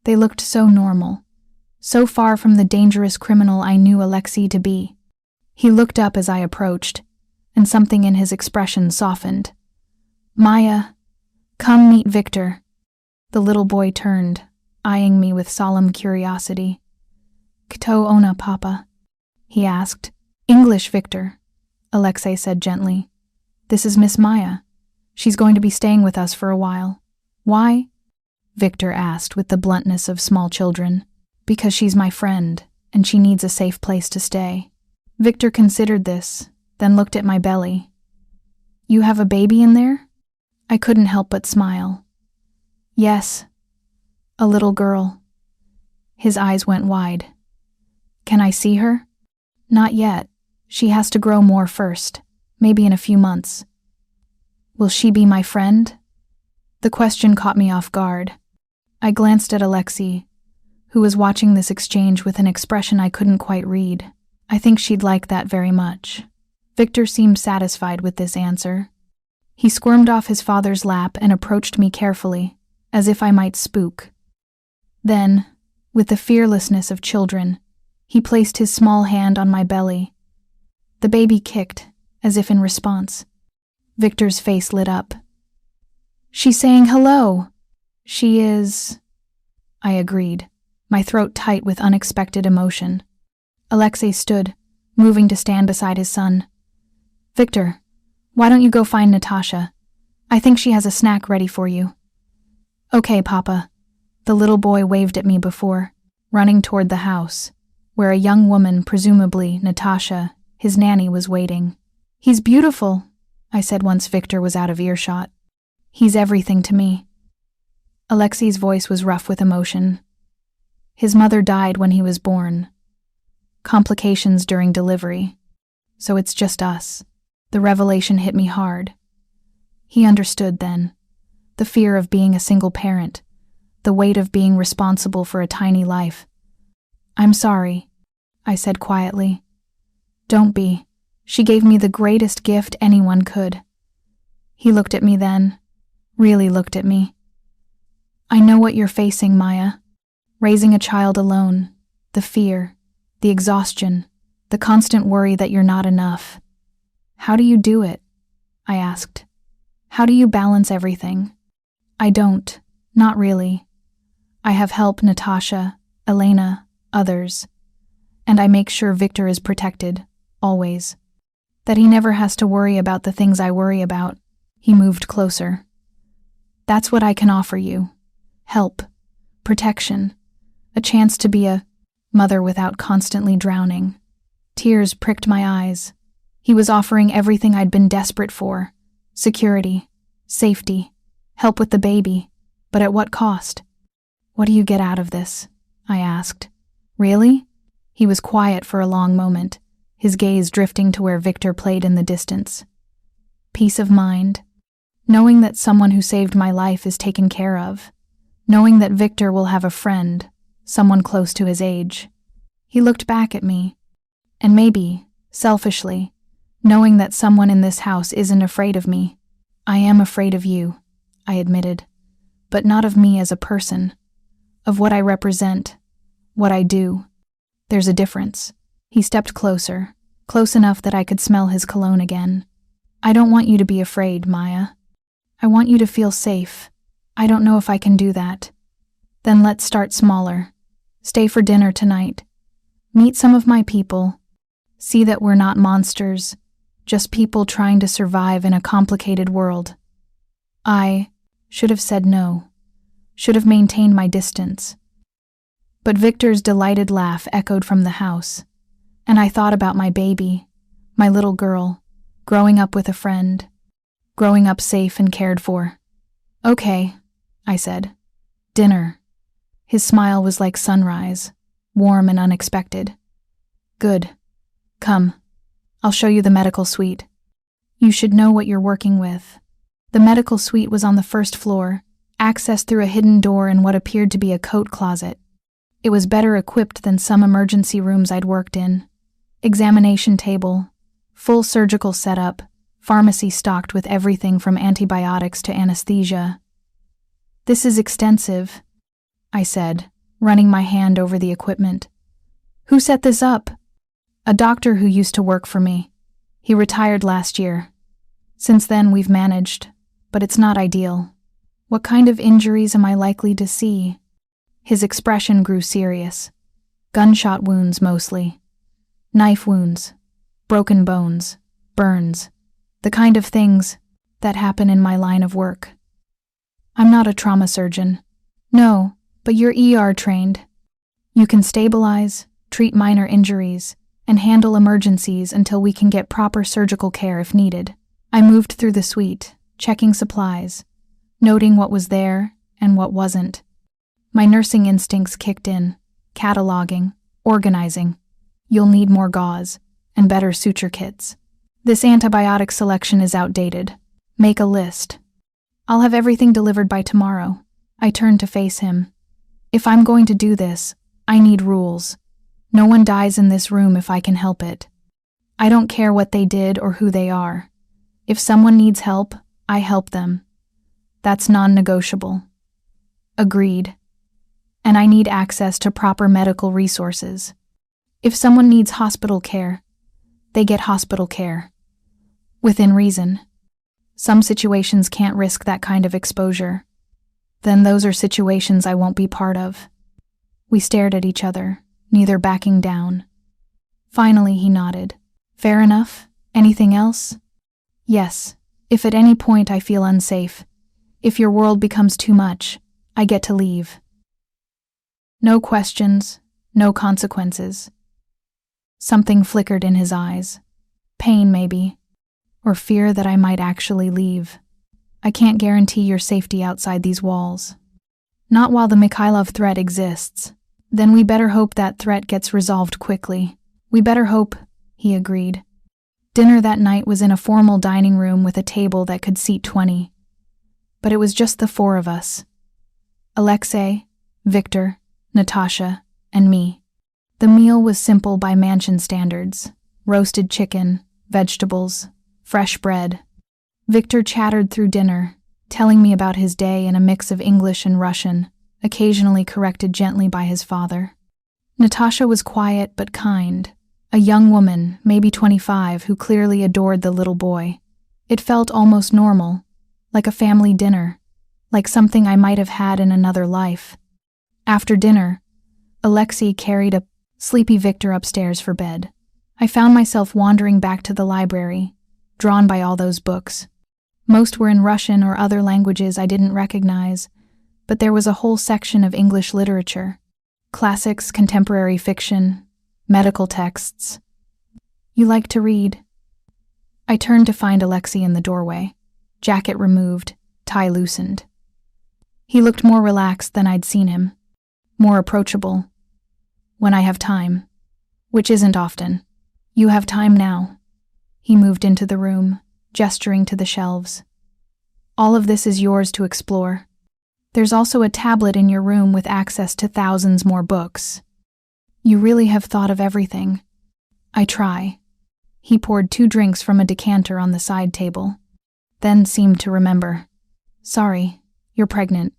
Speaker 1: They looked so normal, so far from the dangerous criminal I knew Alexi to be. He looked up as I approached, and something in his expression softened. "Maya, come meet Victor." The little boy turned, eyeing me with solemn curiosity. "Kto ona, Papa?" he asked. "English, Victor," Alexei said gently. "This is Miss Maya. She's going to be staying with us for a while." "Why?" Victor asked with the bluntness of small children. "Because she's my friend, and she needs a safe place to stay." Victor considered this, then looked at my belly. "You have a baby in there?" I couldn't help but smile. "Yes, a little girl." His eyes went wide. "Can I see her?" "Not yet. She has to grow more first, maybe in a few months." "Will she be my friend?" The question caught me off guard. I glanced at Alexi, who was watching this exchange with an expression I couldn't quite read. I think she'd like that very much. Victor seemed satisfied with this answer. He squirmed off his father's lap and approached me carefully, as if I might spook. Then, with the fearlessness of children, he placed his small hand on my belly. The baby kicked, as if in response. Victor's face lit up. "She's saying hello." "She is," I agreed, my throat tight with unexpected emotion. Alexei stood, moving to stand beside his son. "Victor, why don't you go find Natasha? I think she has a snack ready for you." "Okay, Papa." The little boy waved at me before, running toward the house, where a young woman, presumably Natasha, his nanny, was waiting. "He's beautiful," I said once Victor was out of earshot. "He's everything to me." Alexi's voice was rough with emotion. His mother died when he was born. Complications during delivery. So it's just us. The revelation hit me hard. He understood then. The fear of being a single parent. The weight of being responsible for a tiny life. "I'm sorry," I said quietly. "Don't be. She gave me the greatest gift anyone could." He looked at me then. Really looked at me. "I know what you're facing, Maya. Raising a child alone. The fear. The exhaustion. The constant worry that you're not enough. How do you do it?" I asked. "How do you balance everything?" "I don't. Not really. I have help Natasha, Elena, others. And I make sure Victor is protected, always. That he never has to worry about the things I worry about." He moved closer. "That's what I can offer you. Help. Protection. A chance to be a mother without constantly drowning." Tears pricked my eyes. He was offering everything I'd been desperate for. Security. Safety. Help with the baby. But at what cost? "What do you get out of this?" I asked. "Really?" He was quiet for a long moment, his gaze drifting to where Victor played in the distance. "Peace of mind. Knowing that someone who saved my life is taken care of. Knowing that Victor will have a friend, someone close to his age." He looked back at me, and maybe, selfishly, knowing that someone in this house isn't afraid of me. "I am afraid of you," I admitted, "but not of me as a person. Of what I represent, what I do. There's a difference." He stepped closer, close enough that I could smell his cologne again. "I don't want you to be afraid, Maya. I want you to feel safe. I don't know if I can do that." "Then let's start smaller. Stay for dinner tonight. Meet some of my people. See that we're not monsters, just people trying to survive in a complicated world." I should have said no. Should have maintained my distance. But Victor's delighted laugh echoed from the house, and I thought about my baby, my little girl, growing up with a friend, growing up safe and cared for. "Okay," I said. "Dinner." His smile was like sunrise, warm and unexpected. "Good. Come. I'll show you the medical suite. You should know what you're working with." The medical suite was on the first floor, accessed through a hidden door in what appeared to be a coat closet. It was better equipped than some emergency rooms I'd worked in. Examination table, full surgical setup, pharmacy stocked with everything from antibiotics to anesthesia. "This is extensive," I said, running my hand over the equipment. "Who set this up?" "A doctor who used to work for me. He retired last year. Since then we've managed, but it's not ideal." "What kind of injuries am I likely to see?" His expression grew serious. "Gunshot wounds mostly. Knife wounds, broken bones, burns, the kind of things that happen in my line of work." "I'm not a trauma surgeon." "No, but you're ER trained. You can stabilize, treat minor injuries, and handle emergencies until we can get proper surgical care if needed." I moved through the suite, checking supplies, noting what was there and what wasn't. My nursing instincts kicked in, cataloging, organizing. "You'll need more gauze and better suture kits. This antibiotic selection is outdated. Make a list." "I'll have everything delivered by tomorrow." I turned to face him. "If I'm going to do this, I need rules. No one dies in this room if I can help it. I don't care what they did or who they are. If someone needs help, I help them. That's non-negotiable." "Agreed. And I need access to proper medical resources. If someone needs hospital care, they get hospital care. Within reason. Some situations can't risk that kind of exposure. Then those are situations I won't be part of." We stared at each other, neither backing down. Finally he nodded. "Fair enough. Anything else?" "Yes. If at any point I feel unsafe, if your world becomes too much, I get to leave. No questions, no consequences." Something flickered in his eyes. Pain, maybe, or fear that I might actually leave. "I can't guarantee your safety outside these walls. Not while the Mikhailov threat exists. Then we better hope that threat gets resolved quickly." "We better hope," he agreed. Dinner that night was in a formal dining room with a table that could seat 20. But it was just the four of us. Alexei, Victor, Natasha, and me. The meal was simple by mansion standards. Roasted chicken, vegetables, fresh bread. Victor chattered through dinner, telling me about his day in a mix of English and Russian, occasionally corrected gently by his father. Natasha was quiet but kind, a young woman, maybe 25, who clearly adored the little boy. It felt almost normal, like a family dinner, like something I might have had in another life. After dinner, Alexei carried a sleepy Victor upstairs for bed. I found myself wandering back to the library, drawn by all those books. Most were in Russian or other languages I didn't recognize, but there was a whole section of English literature. Classics, contemporary fiction, medical texts. "You like to read?" I turned to find Alexei in the doorway, jacket removed, tie loosened. He looked more relaxed than I'd seen him, more approachable. "When I have time, which isn't often." "You have time now." He moved into the room, gesturing to the shelves. "All of this is yours to explore. There's also a tablet in your room with access to thousands more books. You really have thought of everything." "I try." He poured 2 drinks from a decanter on the side table, then seemed to remember. "Sorry, you're pregnant.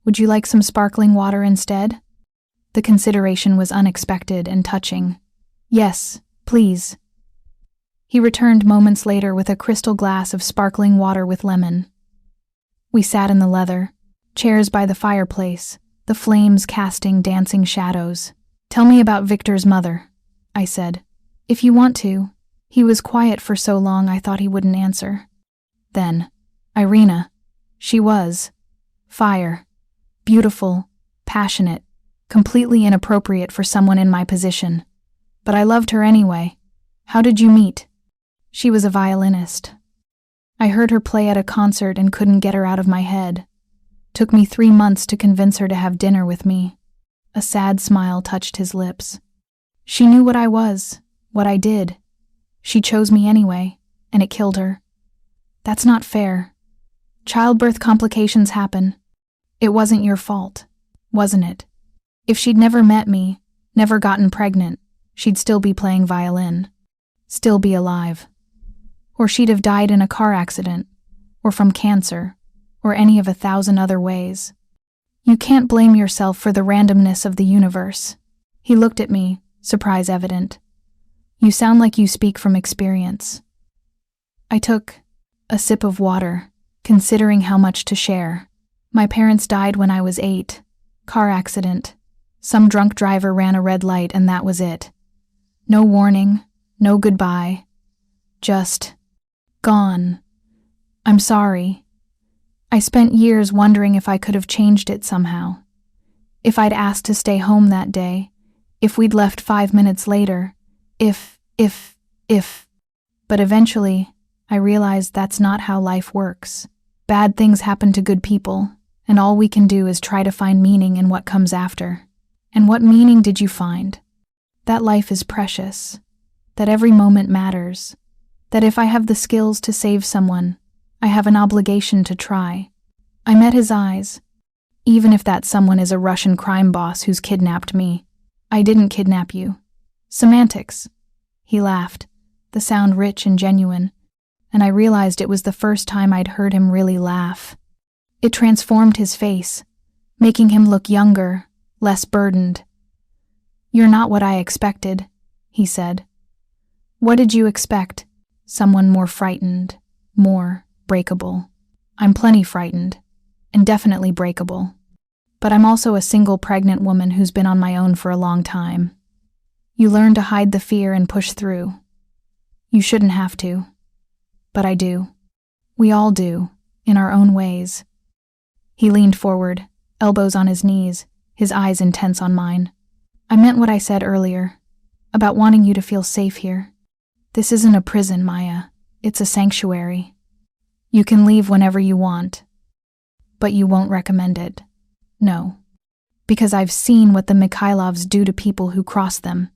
Speaker 1: Would you like some sparkling water instead?" The consideration was unexpected and touching. "Yes, please." He returned moments later with a crystal glass of sparkling water with lemon. We sat in the leather, chairs by the fireplace, the flames casting dancing shadows. "Tell me about Victor's mother," I said. "If you want to." He was quiet for so long I thought he wouldn't answer. Then, Irina. She was fire. Beautiful, passionate, Completely inappropriate for someone in my position. But I loved her anyway. How did you meet? She was a violinist. I heard her play at a concert and couldn't get her out of my head. Took me 3 months to convince her to have dinner with me. A sad smile touched his lips. She knew what I was, what I did. She chose me anyway, and it killed her. That's not fair. Childbirth complications happen. It wasn't your fault, wasn't it? If she'd never met me, never gotten pregnant, she'd still be playing violin. Still be alive. Or she'd have died in a car accident, or from cancer, or any of 1,000 other ways. You can't blame yourself for the randomness of the universe. He looked at me, surprise evident. You sound like you speak from experience. I took a sip of water, considering how much to share. My parents died when I was 8. Car accident. Some drunk driver ran a red light and that was it. No warning, no goodbye. Just gone. I'm sorry. I spent years wondering if I could have changed it somehow. If I'd asked to stay home that day. If we'd left 5 minutes later. If. But eventually, I realized that's not how life works. Bad things happen to good people, and all we can do is try to find meaning in what comes after. And what meaning did you find? That life is precious. That every moment matters. That if I have the skills to save someone, I have an obligation to try. I met his eyes. Even if that someone is a Russian crime boss who's kidnapped me. I didn't kidnap you. Semantics. He laughed, the sound rich and genuine, and I realized it was the first time I'd heard him really laugh. It transformed his face, making him look younger, less burdened. You're not what I expected, he said. What did you expect? Someone more frightened, more breakable. I'm plenty frightened, and definitely breakable. But I'm also a single pregnant woman who's been on my own for a long time. You learn to hide the fear and push through. You shouldn't have to. But I do. We all do, in our own ways. He leaned forward, elbows on his knees, his eyes intense on mine. I meant what I said earlier, about wanting you to feel safe here. This isn't a prison, Maya. It's a sanctuary. You can leave whenever you want. But you won't recommend it. No. Because I've seen what the Mikhailovs do to people who cross them.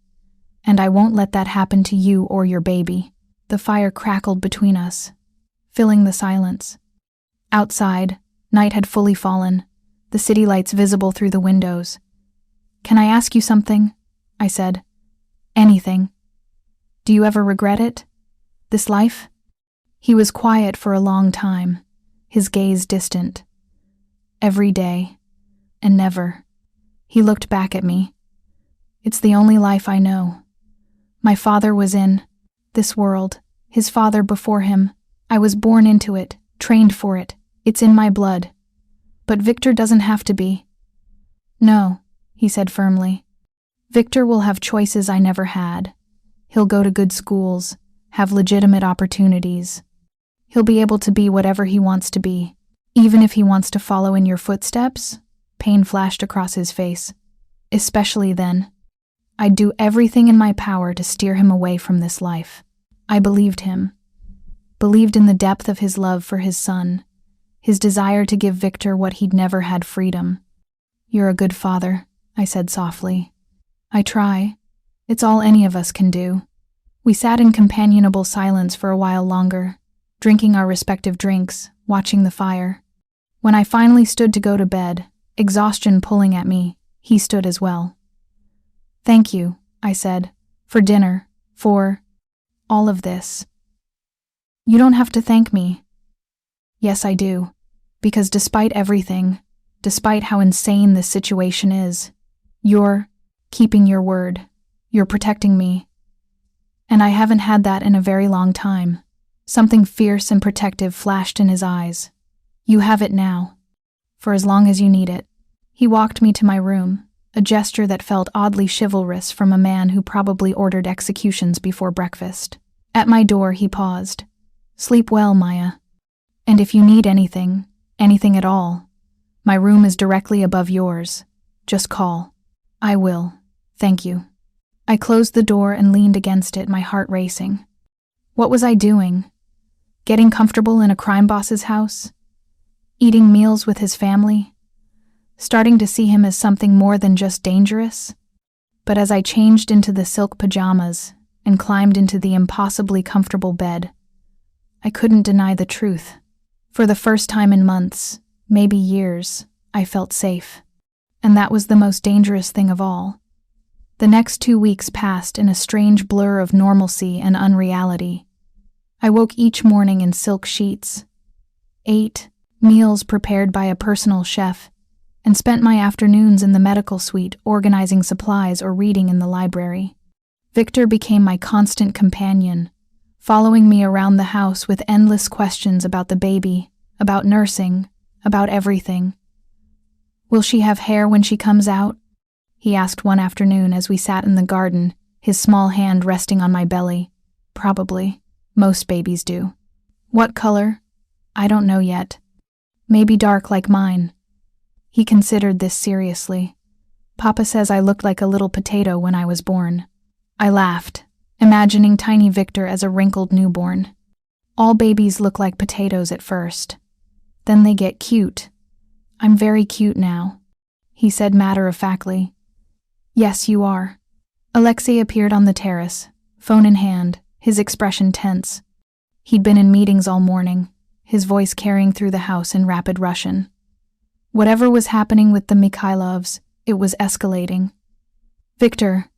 Speaker 1: And I won't let that happen to you or your baby. The fire crackled between us, filling the silence. Outside, night had fully fallen, the city lights visible through the windows. Can I ask you something? I said. Anything. Do you ever regret it? This life? He was quiet for a long time, his gaze distant. Every day. And never. He looked back at me. It's the only life I know. My father was in this world, his father before him. I was born into it, trained for it. It's in my blood. But Victor doesn't have to be. No, he said firmly. Victor will have choices I never had. He'll go to good schools, have legitimate opportunities. He'll be able to be whatever he wants to be. Even if he wants to follow in your footsteps? Pain flashed across his face. Especially then. I'd do everything in my power to steer him away from this life. I believed him. Believed in the depth of his love for his son, his desire to give Victor what he'd never had, freedom. You're a good father, I said softly. I try. It's all any of us can do. We sat in companionable silence for a while longer, drinking our respective drinks, watching the fire. When I finally stood to go to bed, exhaustion pulling at me, he stood as well. Thank you, I said, for dinner, for all of this. You don't have to thank me. Yes, I do, because despite everything, despite how insane this situation is, you're keeping your word. You're protecting me. And I haven't had that in a very long time. Something fierce and protective flashed in his eyes. You have it now. For as long as you need it. He walked me to my room, a gesture that felt oddly chivalrous from a man who probably ordered executions before breakfast. At my door, he paused. Sleep well, Maya. And if you need anything at all, my room is directly above yours. Just call. I will. Thank you. I closed the door and leaned against it, my heart racing. What was I doing? Getting comfortable in a crime boss's house? Eating meals with his family? Starting to see him as something more than just dangerous? But as I changed into the silk pajamas and climbed into the impossibly comfortable bed, I couldn't deny the truth. For the first time in months, maybe years, I felt safe. And that was the most dangerous thing of all. The next 2 weeks passed in a strange blur of normalcy and unreality. I woke each morning in silk sheets, ate meals prepared by a personal chef, and spent my afternoons in the medical suite organizing supplies or reading in the library. Victor became my constant companion, following me around the house with endless questions about the baby, about nursing, about everything. "Will she have hair when she comes out?" he asked one afternoon as we sat in the garden, his small hand resting on my belly. "Probably. Most babies do." "What color?" "I don't know yet. Maybe dark like mine." He considered this seriously. "Papa says I looked like a little potato when I was born." I laughed, imagining tiny Victor as a wrinkled newborn. "All babies look like potatoes at first. Then they get cute. I'm very cute now," he said matter-of-factly. "Yes, you are." Alexei appeared on the terrace, phone in hand, his expression tense. He'd been in meetings all morning, his voice carrying through the house in rapid Russian. Whatever was happening with the Mikhailovs, it was escalating. "Victor,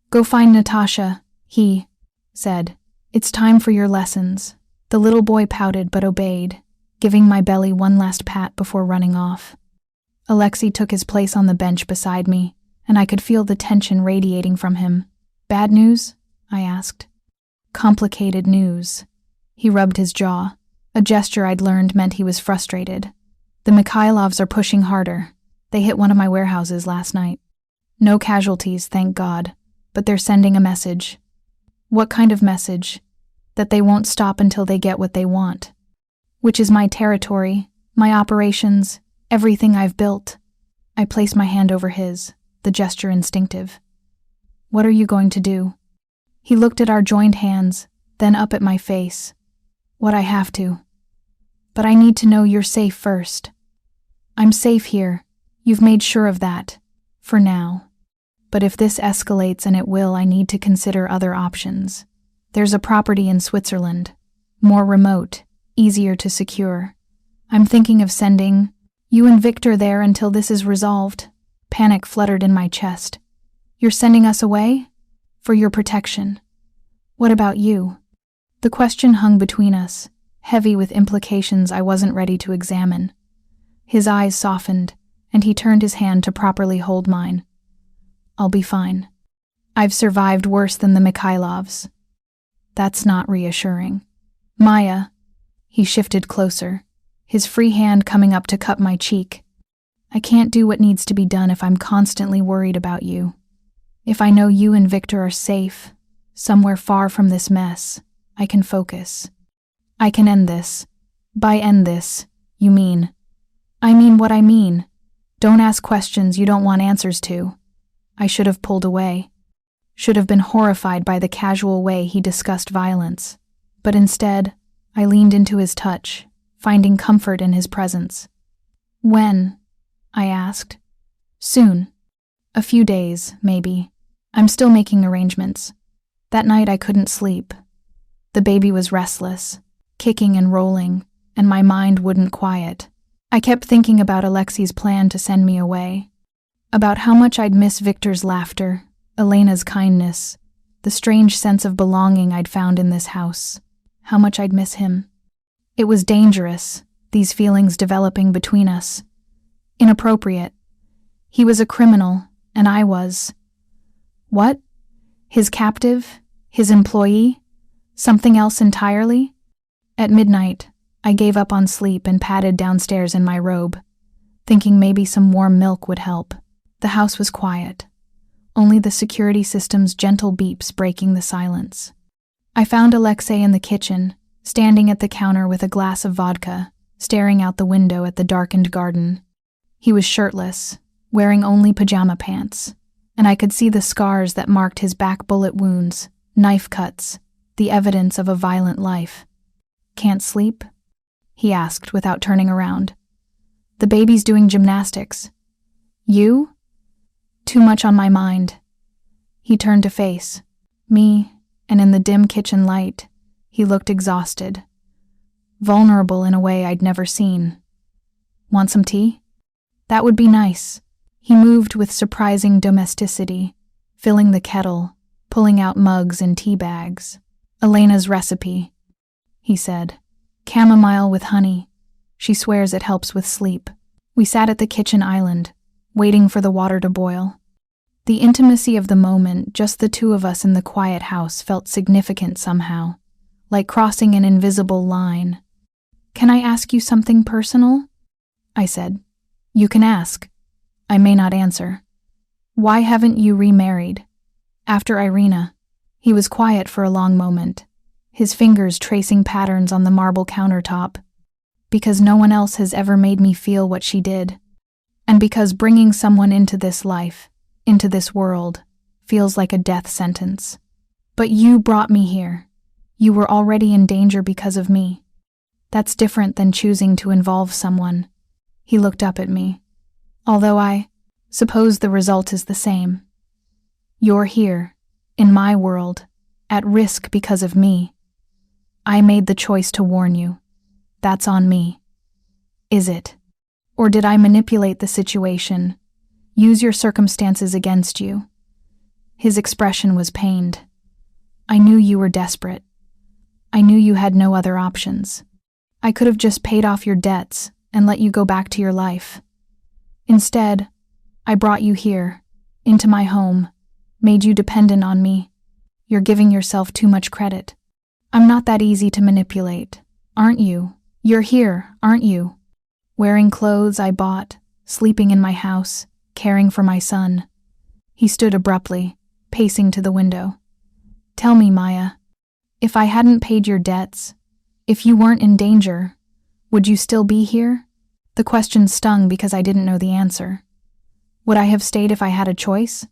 Speaker 1: go find Natasha," he said. "It's time for your lessons." The little boy pouted but obeyed, giving my belly one last pat before running off. Alexei took his place on the bench beside me, and I could feel the tension radiating from him. "Bad news?" I asked. "Complicated news." He rubbed his jaw. A gesture I'd learned meant he was frustrated. "The Mikhailovs are pushing harder. They hit one of my warehouses last night. No casualties, thank God, but they're sending a message." "What kind of message?" "That they won't stop until they get what they want. Which is my territory, my operations, everything I've built." I placed my hand over his, the gesture instinctive. "What are you going to do?" He looked at our joined hands, then up at my face. "What I have to. But I need to know you're safe first." "I'm safe here. You've made sure of that. For now. But if this escalates, and it will, I need to consider other options. There's a property in Switzerland. More remote, easier to secure. I'm thinking of sending you and Victor there until this is resolved." Panic fluttered in my chest. "You're sending us away? For your protection. What about you?" The question hung between us, heavy with implications I wasn't ready to examine. His eyes softened, and he turned his hand to properly hold mine. "I'll be fine. I've survived worse than the Mikhailovs." "That's not reassuring." "Maya." He shifted closer, his free hand coming up to cup my cheek. "I can't do what needs to be done if I'm constantly worried about you. If I know you and Victor are safe, somewhere far from this mess, I can focus. I can end this." "By end this, you mean?" "I mean what I mean. Don't ask questions you don't want answers to." I should have pulled away. Should have been horrified by the casual way he discussed violence. But instead, I leaned into his touch, finding comfort in his presence. "When?" I asked. "Soon. A few days, maybe. I'm still making arrangements." That night I couldn't sleep. The baby was restless, kicking and rolling, and my mind wouldn't quiet. I kept thinking about Alexei's plan to send me away, about how much I'd miss Victor's laughter, Elena's kindness, the strange sense of belonging I'd found in this house, how much I'd miss him. It was dangerous, these feelings developing between us. Inappropriate. He was a criminal, and I was. What? His captive? His employee? Something else entirely? At midnight, I gave up on sleep and padded downstairs in my robe, thinking maybe some warm milk would help. The house was quiet, only the security system's gentle beeps breaking the silence. I found Alexei in the kitchen, standing at the counter with a glass of vodka, staring out the window at the darkened garden. He was shirtless, wearing only pajama pants, and I could see the scars that marked his back, bullet wounds, knife cuts, the evidence of a violent life. "Can't sleep?" he asked without turning around. "The baby's doing gymnastics." "You?" "Too much on my mind." He turned to face me, and in the dim kitchen light, he looked exhausted, vulnerable in a way I'd never seen. "Want some tea?" "That would be nice." He moved with surprising domesticity, filling the kettle, pulling out mugs and tea bags. "Elena's recipe," he said. "Chamomile with honey. She swears it helps with sleep." We sat at the kitchen island, waiting for the water to boil. The intimacy of the moment, just the two of us in the quiet house, felt significant somehow, like crossing an invisible line. "Can I ask you something personal?" I said. "You can ask." I may not answer. "Why haven't you remarried?" "After Irina." He was quiet for a long moment, his fingers tracing patterns on the marble countertop. "Because no one else has ever made me feel what she did. And because bringing someone into this life, into this world, feels like a death sentence. But you brought me here. You were already in danger because of me. That's different than choosing to involve someone." He looked up at me. "Although I suppose the result is the same. You're here, in my world, at risk because of me. I made the choice to warn you. That's on me." "Is it? Or did I manipulate the situation, use your circumstances against you?" His expression was pained. "I knew you were desperate. I knew you had no other options. I could have just paid off your debts and let you go back to your life. Instead, I brought you here, into my home, made you dependent on me. You're giving yourself too much credit. I'm not that easy to manipulate, aren't you? You're here, aren't you? Wearing clothes I bought, sleeping in my house, caring for my son." He stood abruptly, pacing to the window. "Tell me, Maya, if I hadn't paid your debts, if you weren't in danger, would you still be here?" The question stung because I didn't know the answer. Would I have stayed if I had a choice?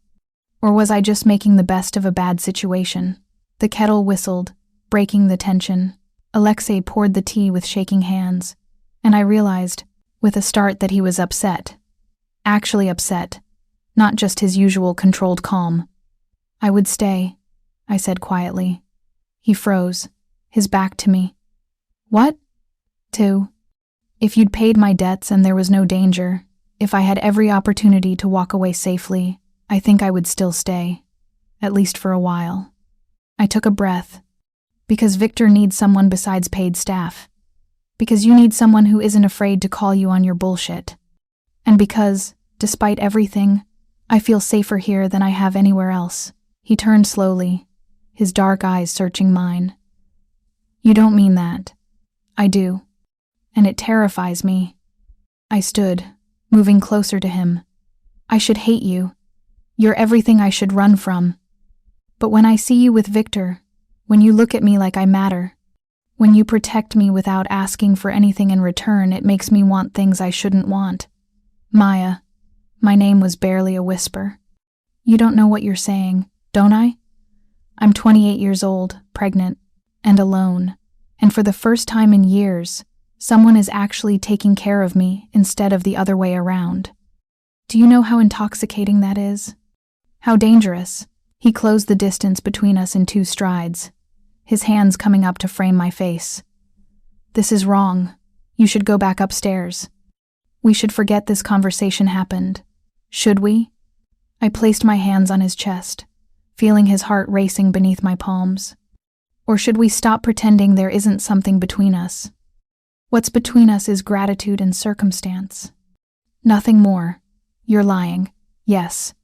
Speaker 1: Or was I just making the best of a bad situation? The kettle whistled, breaking the tension. Alexei poured the tea with shaking hands, and I realized, with a start, that he was upset. Actually upset, not just his usual controlled calm. "I would stay," I said quietly. He froze, his back to me. "What?" "To. If you'd paid my debts and there was no danger, if I had every opportunity to walk away safely, I think I would still stay, at least for a while." I took a breath. "Because Victor needs someone besides paid staff. Because you need someone who isn't afraid to call you on your bullshit. And because, despite everything, I feel safer here than I have anywhere else." He turned slowly, his dark eyes searching mine. "You don't mean that." "I do. And it terrifies me." I stood, moving closer to him. "I should hate you. You're everything I should run from. But when I see you with Victor, when you look at me like I matter, when you protect me without asking for anything in return, it makes me want things I shouldn't want." "Maya," my name was barely a whisper. "You don't know what you're saying, don't I? I'm 28 years old, pregnant, and alone, and for the first time in years, someone is actually taking care of me instead of the other way around. Do you know how intoxicating that is? How dangerous?" He closed the distance between us in 2 strides, his hands coming up to frame my face. "This is wrong. You should go back upstairs. We should forget this conversation happened. Should we?" I placed my hands on his chest, feeling his heart racing beneath my palms. "Or should we stop pretending there isn't something between us? What's between us is gratitude and circumstance. Nothing more. You're lying. Yes."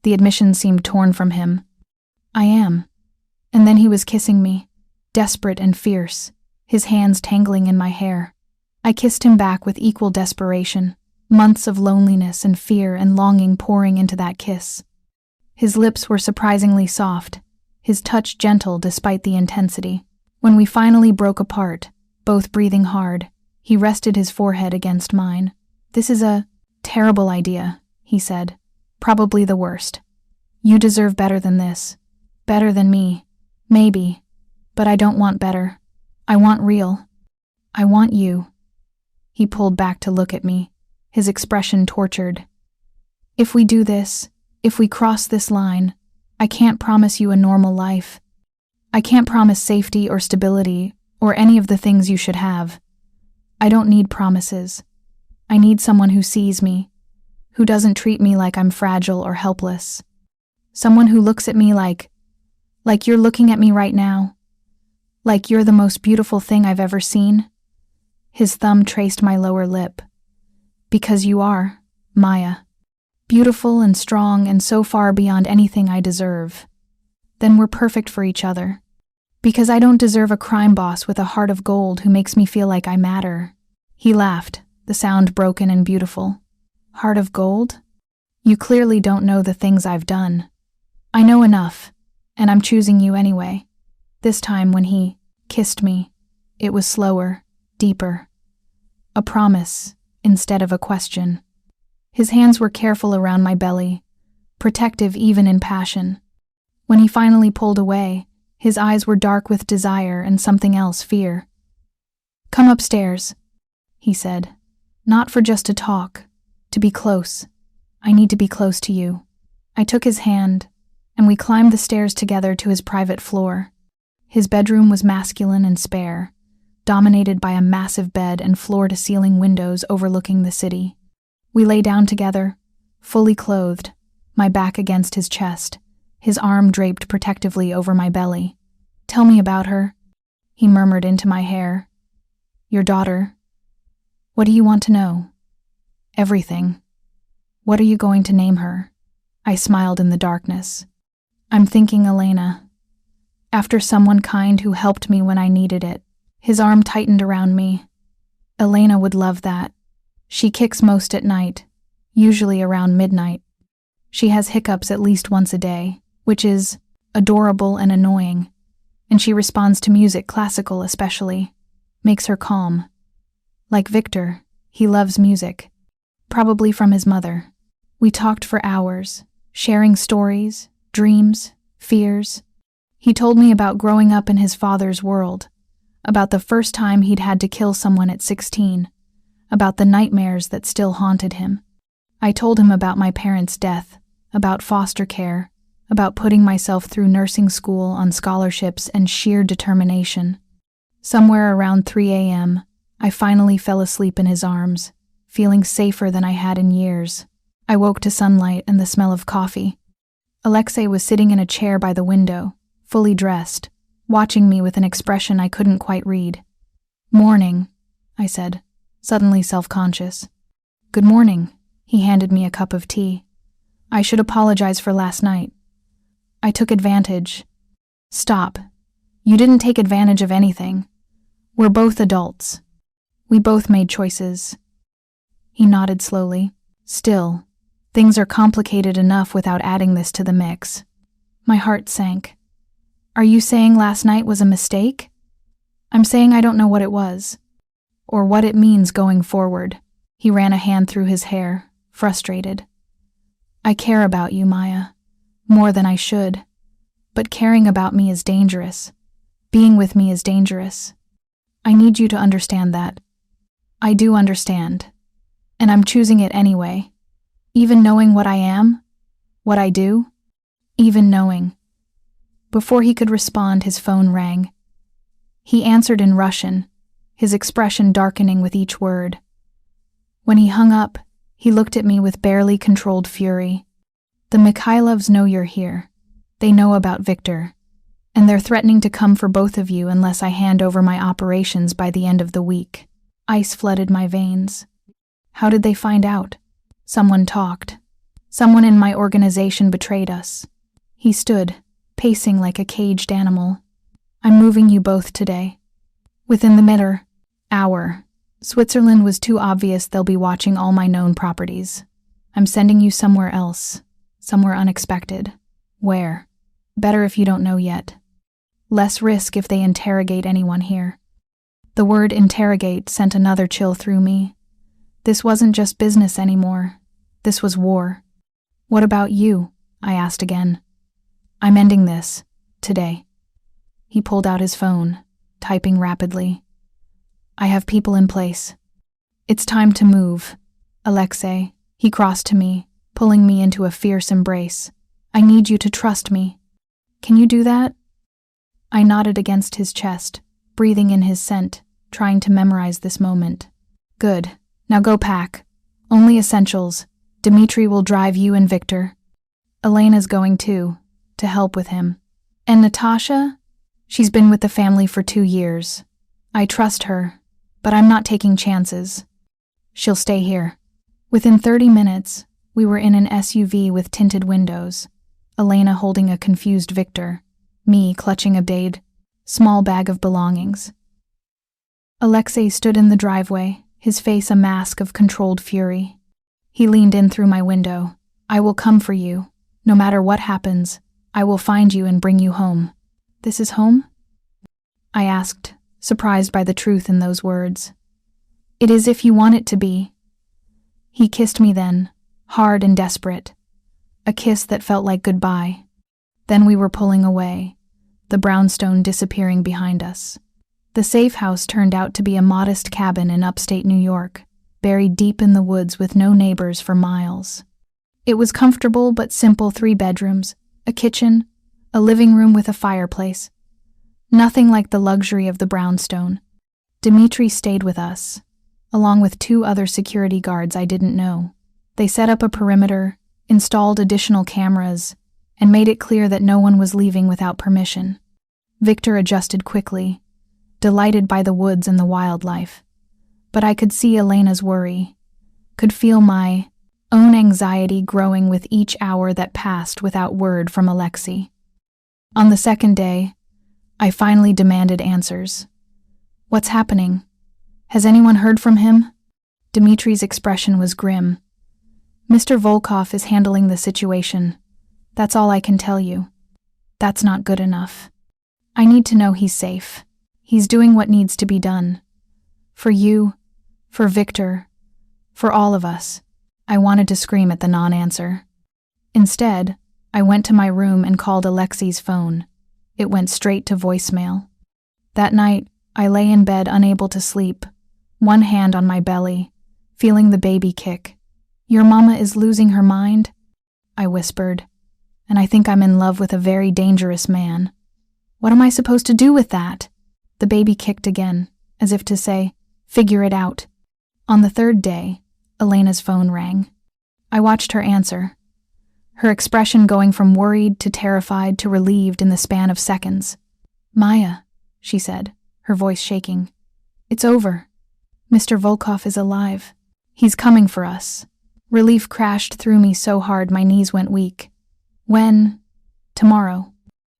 Speaker 1: The admission seemed torn from him. "I am." And then he was kissing me, desperate and fierce, his hands tangling in my hair. I kissed him back with equal desperation, months of loneliness and fear and longing pouring into that kiss. His lips were surprisingly soft, his touch gentle despite the intensity. When we finally broke apart, both breathing hard, he rested his forehead against mine. "This is a terrible idea," he said. "Probably the worst. You deserve better than this. Better than me. Maybe. But I don't want better. I want real. I want you." He pulled back to look at me, his expression tortured. "If we do this, if we cross this line, I can't promise you a normal life. I can't promise safety or stability or any of the things you should have. I don't need promises. I need someone who sees me, who doesn't treat me like I'm fragile or helpless. Someone who looks at me like you're looking at me right now. Like you're the most beautiful thing I've ever seen." His thumb traced my lower lip. "Because you are, Maya. Beautiful and strong and so far beyond anything I deserve. Then we're perfect for each other. Because I don't deserve a crime boss with a heart of gold who makes me feel like I matter." He laughed, the sound broken and beautiful. "Heart of gold? You clearly don't know the things I've done. I know enough, and I'm choosing you anyway." This time when he kissed me, it was slower, deeper. A promise instead of a question. His hands were careful around my belly, protective even in passion. When he finally pulled away, his eyes were dark with desire and something else, fear. "Come upstairs," he said. "Not for just to talk, to be close. I need to be close to you." I took his hand, and we climbed the stairs together to his private floor. His bedroom was masculine and spare, dominated by a massive bed and floor-to-ceiling windows overlooking the city. We lay down together, fully clothed, my back against his chest, his arm draped protectively over my belly. "Tell me about her," he murmured into my hair. "Your daughter. What do you want to know?" "Everything. What are you going to name her?" I smiled in the darkness. "I'm thinking Elena. After someone kind who helped me when I needed it." His arm tightened around me. "Elena would love that. She kicks most at night, usually around midnight. She has hiccups at least once a day, which is adorable and annoying. And she responds to music, classical especially. Makes her calm. Like Victor, he loves music. Probably from his mother. We talked for hours, sharing stories, dreams, fears. He told me about growing up in his father's world, about the first time he'd had to kill someone at 16, about the nightmares that still haunted him. I told him about my parents' death, about foster care, about putting myself through nursing school on scholarships and sheer determination. Somewhere around 3 a.m., I finally fell asleep in his arms, feeling safer than I had in years. I woke to sunlight and the smell of coffee. Alexei was sitting in a chair by the window, fully dressed, watching me with an expression I couldn't quite read. "Morning," I said, suddenly self-conscious. "Good morning." He handed me a cup of tea. "I should apologize for last night. I took advantage." "Stop. You didn't take advantage of anything. We're both adults. We both made choices." He nodded slowly. "Still, things are complicated enough without adding this to the mix." My heart sank. "Are you saying last night was a mistake?" "I'm saying I don't know what it was, or what it means going forward." He ran a hand through his hair, frustrated. "I care about you, Maya, more than I should. But caring about me is dangerous. Being with me is dangerous. I need you to understand that." "I do understand. And I'm choosing it anyway. Even knowing what I am, what I do, even knowing." Before he could respond, his phone rang. He answered in Russian, his expression darkening with each word. When he hung up, he looked at me with barely controlled fury. "The Mikhailovs know you're here. They know about Victor. And they're threatening to come for both of you unless I hand over my operations by the end of the week." Ice flooded my veins. "How did they find out?" "Someone talked. Someone in my organization betrayed us." He stood, pacing like a caged animal. "I'm moving you both today. Within the matter hour. Switzerland was too obvious. They'll be watching all my known properties. I'm sending you somewhere else, somewhere unexpected. Where? Better if you don't know yet. Less risk if they interrogate anyone here." The word interrogate sent another chill through me. This wasn't just business anymore. This was war. "What about you?" I asked again. I'm ending this. Today. He pulled out his phone, typing rapidly. I have people in place. It's time to move. Alexei, he crossed to me, pulling me into a fierce embrace. I need you to trust me. Can you do that? I nodded against his chest, breathing in his scent, trying to memorize this moment. Good. Now go pack. Only essentials. Dmitri will drive you and Victor. Elena's going too, to help with him. And Natasha? She's been with the family for 2 years. I trust her, but I'm not taking chances. She'll stay here. Within 30 minutes, we were in an SUV with tinted windows, Elena holding a confused Victor, me clutching a small bag of belongings. Alexei stood in the driveway, his face a mask of controlled fury. He leaned in through my window. I will come for you. No matter what happens, I will find you and bring you home. This is home? I asked, surprised by the truth in those words. It is if you want it to be. He kissed me then, hard and desperate. A kiss that felt like goodbye. Then we were pulling away, the brownstone disappearing behind us. The safe house turned out to be a modest cabin in upstate New York, buried deep in the woods with no neighbors for miles. It was comfortable but simple 3 bedrooms, a kitchen, a living room with a fireplace. Nothing like the luxury of the brownstone. Dmitri stayed with us, along with 2 other security guards I didn't know. They set up a perimeter, installed additional cameras, and made it clear that no one was leaving without permission. Victor adjusted quickly, delighted by the woods and the wildlife. But I could see Elena's worry, could feel my own anxiety growing with each hour that passed without word from Alexei. On the 2nd day, I finally demanded answers. What's happening? Has anyone heard from him? Dmitri's expression was grim. Mr. Volkov is handling the situation. That's all I can tell you. That's not good enough. I need to know he's safe. He's doing what needs to be done. For you, for Victor, for all of us. I wanted to scream at the non-answer. Instead, I went to my room and called Alexei's phone. It went straight to voicemail. That night, I lay in bed unable to sleep, one hand on my belly, feeling the baby kick. Your mama is losing her mind? I whispered, and I think I'm in love with a very dangerous man. What am I supposed to do with that? The baby kicked again, as if to say, figure it out. On the 3rd day, Elena's phone rang. I watched her answer, her expression going from worried to terrified to relieved in the span of seconds. Maya, she said, her voice shaking. It's over. Mr. Volkov is alive. He's coming for us. Relief crashed through me so hard my knees went weak. When? Tomorrow.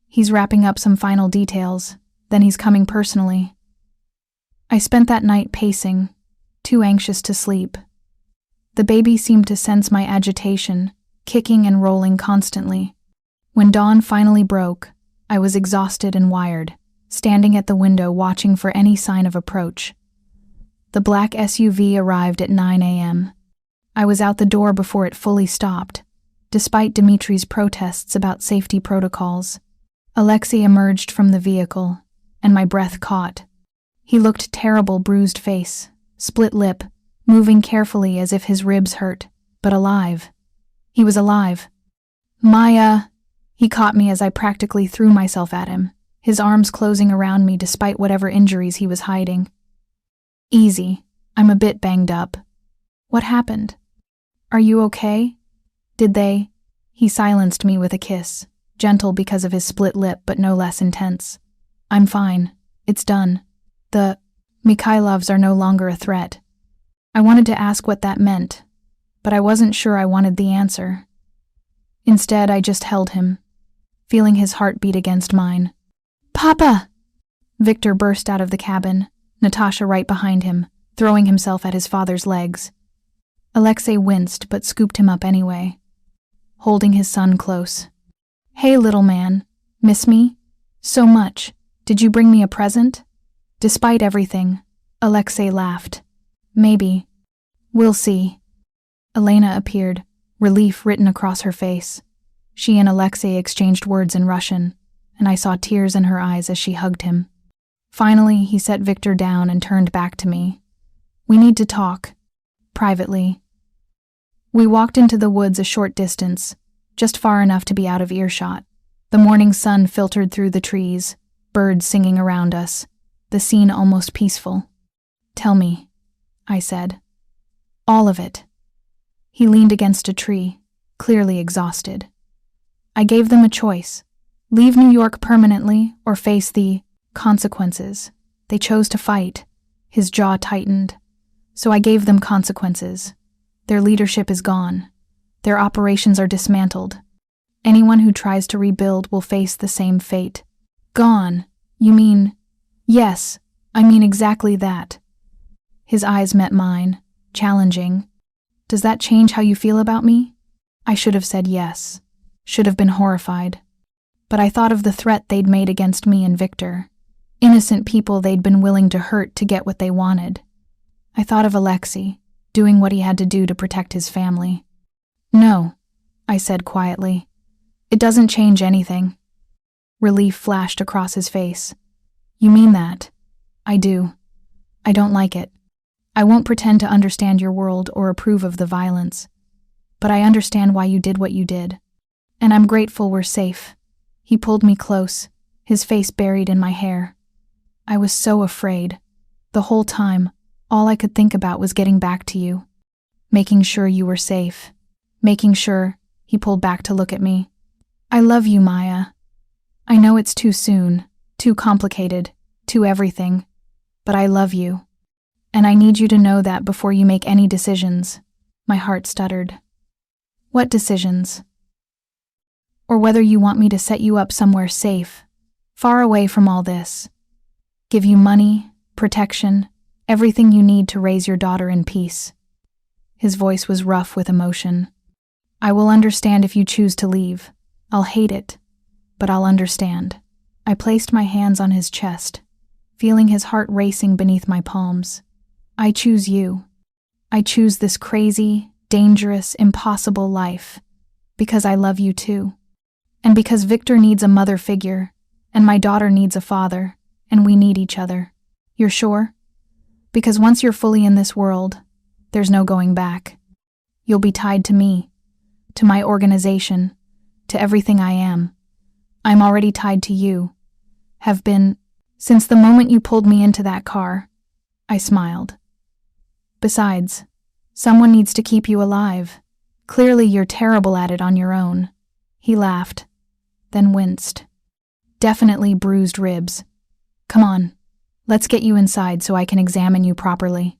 Speaker 1: He's wrapping up some final details, then he's coming personally. I spent that night pacing, too anxious to sleep. The baby seemed to sense my agitation, kicking and rolling constantly. When dawn finally broke, I was exhausted and wired, standing at the window watching for any sign of approach. The black SUV arrived at 9 a.m. I was out the door before it fully stopped, despite Dmitri's protests about safety protocols. Alexei emerged from the vehicle, and my breath caught. He looked terrible, bruised face, split lip, moving carefully as if his ribs hurt, but alive. He was alive. Maya! He caught me as I practically threw myself at him, his arms closing around me despite whatever injuries he was hiding. Easy. I'm a bit banged up. What happened? Are you okay? Did they? He silenced me with a kiss, gentle because of his split lip but no less intense. I'm fine. It's done. The Mikhailovs are no longer a threat. I wanted to ask what that meant, but I wasn't sure I wanted the answer. Instead, I just held him, feeling his heart beat against mine. Papa! Victor burst out of the cabin, Natasha right behind him, throwing himself at his father's legs. Alexei winced but scooped him up anyway, holding his son close. Hey, little man. Miss me? So much. Did you bring me a present? Despite everything, Alexei laughed. Maybe. We'll see. Elena appeared, relief written across her face. She and Alexei exchanged words in Russian, and I saw tears in her eyes as she hugged him. Finally, he set Victor down and turned back to me. "We need to talk. Privately." We walked into the woods a short distance, just far enough to be out of earshot. The morning sun filtered through the trees, birds singing around us, the scene almost peaceful. "Tell me," I said. "All of it." He leaned against a tree, clearly exhausted. I gave them a choice: leave New York permanently or face the consequences. They chose to fight. His jaw tightened. So I gave them consequences. Their leadership is gone. Their operations are dismantled. Anyone who tries to rebuild will face the same fate. "Gone? You mean—" "Yes, I mean exactly that." His eyes met mine, challenging. "Does that change how you feel about me?" I should have said yes. Should have been horrified. But I thought of the threat they'd made against me and Victor. Innocent people they'd been willing to hurt to get what they wanted. I thought of Alexei, doing what he had to do to protect his family. "No," I said quietly. "It doesn't change anything." Relief flashed across his face. "You mean that?" "I do. I don't like it. I won't pretend to understand your world or approve of the violence. But I understand why you did what you did. And I'm grateful we're safe." He pulled me close, his face buried in my hair. I was so afraid. The whole time, all I could think about was getting back to you. Making sure you were safe. Making sure— He pulled back to look at me. "I love you, Maya. I know it's too soon, too complicated, too everything. But I love you. And I need you to know that before you make any decisions." My heart stuttered. "What decisions?" "Or whether you want me to set you up somewhere safe, far away from all this. Give you money, protection, everything you need to raise your daughter in peace." His voice was rough with emotion. "I will understand if you choose to leave. I'll hate it, but I'll understand." I placed my hands on his chest, feeling his heart racing beneath my palms. "I choose you. I choose this crazy, dangerous, impossible life, because I love you too. And because Victor needs a mother figure, and my daughter needs a father, and we need each other." "You're sure?" "Because once you're fully in this world, there's no going back. You'll be tied to me, to my organization, to everything I am. I'm already tied to you. Have been, since the moment you pulled me into that car." I smiled. "Besides, someone needs to keep you alive. Clearly you're terrible at it on your own." He laughed, then winced. "Definitely bruised ribs. Come on, let's get you inside so I can examine you properly.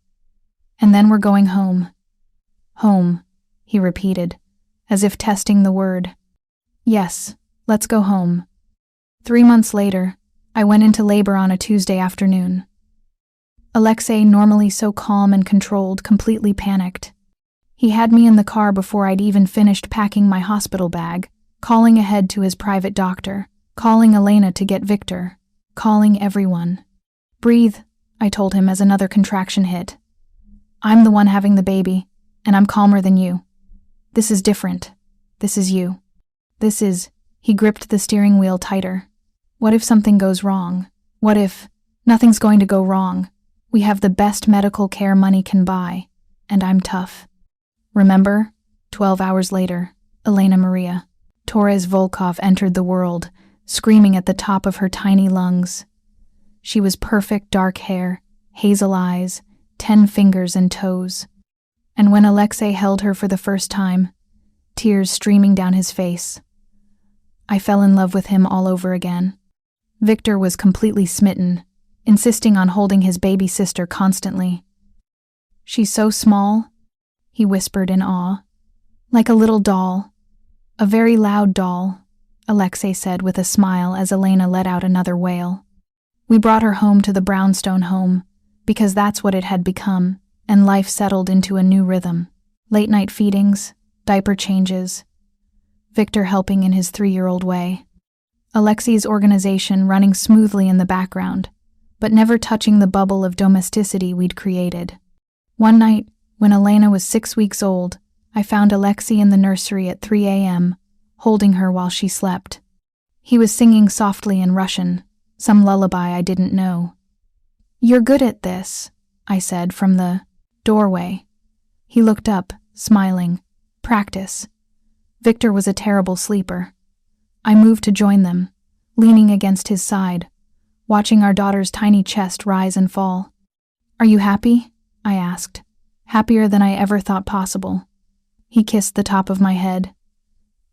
Speaker 1: And then we're going home." "Home," he repeated, as if testing the word. "Yes, let's go home." 3 months later, I went into labor on a Tuesday afternoon. Alexei, normally so calm and controlled, completely panicked. He had me in the car before I'd even finished packing my hospital bag, calling ahead to his private doctor, calling Elena to get Victor, calling everyone. "Breathe," I told him as another contraction hit. "I'm the one having the baby, and I'm calmer than you. This is different. This is you. This is—" He gripped the steering wheel tighter. "What if something goes wrong? What if—" "Nothing's going to go wrong. We have the best medical care money can buy, and I'm tough. Remember?" 12 hours later, Elena Maria Torres Volkov entered the world, screaming at the top of her tiny lungs. She was perfect dark hair, hazel eyes, 10 fingers and toes. And when Alexei held her for the first time, tears streaming down his face, I fell in love with him all over again. Victor was completely smitten, insisting on holding his baby sister constantly. "She's so small," he whispered in awe. "Like a little doll. A very loud doll," Alexei said with a smile as Elena let out another wail. We brought her home to the brownstone home, because that's what it had become, and life settled into a new rhythm. Late-night feedings, diaper changes, Victor helping in his 3-year-old way. Alexei's organization running smoothly in the background, but never touching the bubble of domesticity we'd created. One night, when Elena was 6 weeks old, I found Alexei in the nursery at 3 a.m., holding her while she slept. He was singing softly in Russian, some lullaby I didn't know. "You're good at this," I said from the doorway. He looked up, smiling. "Practice." Victor was a terrible sleeper. I moved to join them, leaning against his side, watching our daughter's tiny chest rise and fall. "Are you happy?" I asked. "Happier than I ever thought possible." He kissed the top of my head.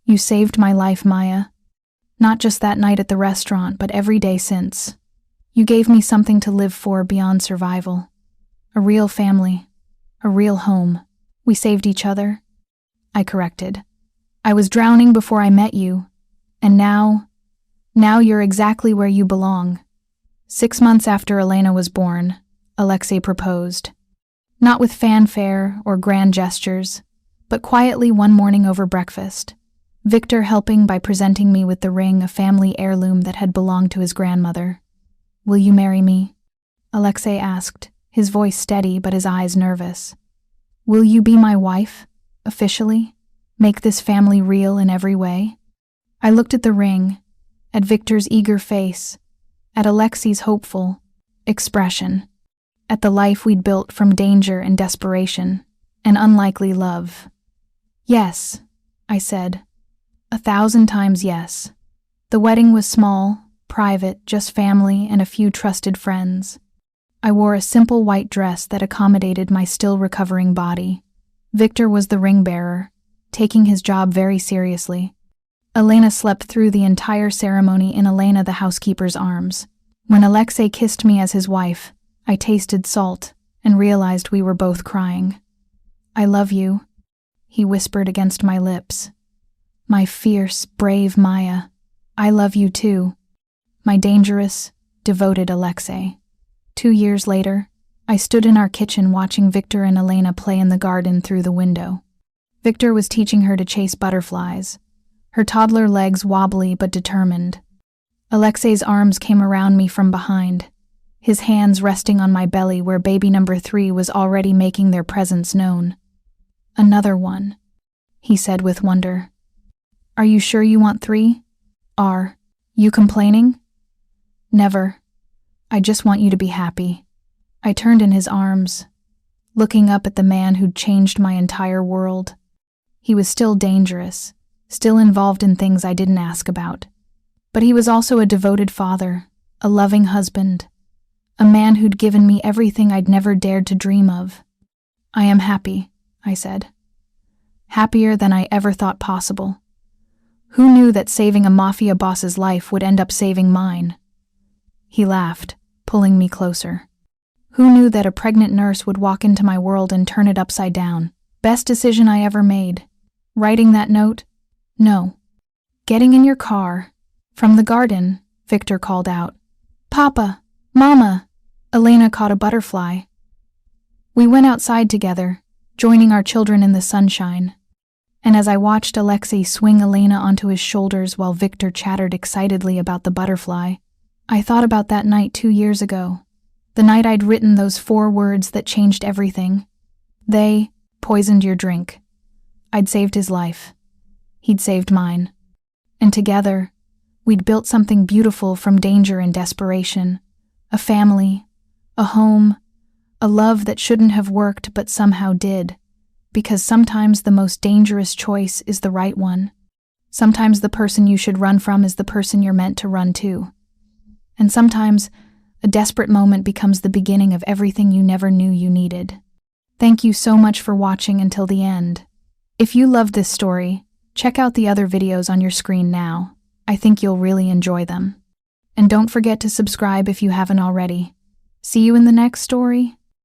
Speaker 1: "You saved my life, Maya. Not just that night at the restaurant, but every day since. You gave me something to live for beyond survival. A real family. A real home. We saved each other." I corrected. "I was drowning before I met you, and now you're exactly where you belong." 6 months after Elena was born, Alexei proposed. Not with fanfare or grand gestures, but quietly one morning over breakfast, Victor helping by presenting me with the ring, a family heirloom that had belonged to his grandmother. "Will you marry me?" Alexei asked, his voice steady but his eyes nervous. "Will you be my wife, officially? Make this family real in every way?" I looked at the ring, at Victor's eager face, at Alexei's hopeful expression, at the life we'd built from danger and desperation, and unlikely love. "Yes," I said. 1,000 times yes. The wedding was small, private, just family and a few trusted friends. I wore a simple white dress that accommodated my still recovering body. Victor was the ring bearer, taking his job very seriously. Elena slept through the entire ceremony in Elena the housekeeper's arms. When Alexei kissed me as his wife, I tasted salt and realized we were both crying. "I love you," he whispered against my lips. "My fierce, brave Maya. I love you too. My dangerous, devoted Alexei." 2 years later, I stood in our kitchen watching Victor and Elena play in the garden through the window. Victor was teaching her to chase butterflies, her toddler legs wobbly but determined. Alexei's arms came around me from behind, his hands resting on my belly where baby number 3 was already making their presence known. "Another one," he said with wonder. "Are you sure you want 3? Are you complaining?" "Never. I just want you to be happy." I turned in his arms, looking up at the man who'd changed my entire world. He was still dangerous, still involved in things I didn't ask about. But he was also a devoted father, a loving husband, a man who'd given me everything I'd never dared to dream of. "I am happy," I said. "Happier than I ever thought possible." Who knew that saving a mafia boss's life would end up saving mine? He laughed, pulling me closer. Who knew that a pregnant nurse would walk into my world and turn it upside down? Best decision I ever made. Writing that note? No. Getting in your car. From the garden, Victor called out. "Papa! Mama!" Elena caught a butterfly. We went outside together, joining our children in the sunshine. And as I watched Alexei swing Elena onto his shoulders while Victor chattered excitedly about the butterfly, I thought about that night 2 years ago. The night I'd written those 4 words that changed everything. They poisoned your drink. I'd saved his life. He'd saved mine. And together, we'd built something beautiful from danger and desperation. A family, a home, a love that shouldn't have worked but somehow did. Because sometimes the most dangerous choice is the right one. Sometimes the person you should run from is the person you're meant to run to. And sometimes a desperate moment becomes the beginning of everything you never knew you needed. Thank you so much for watching until the end. If you loved this story, check out the other videos on your screen now. I think you'll really enjoy them. And don't forget to subscribe if you haven't already. See you in the next story.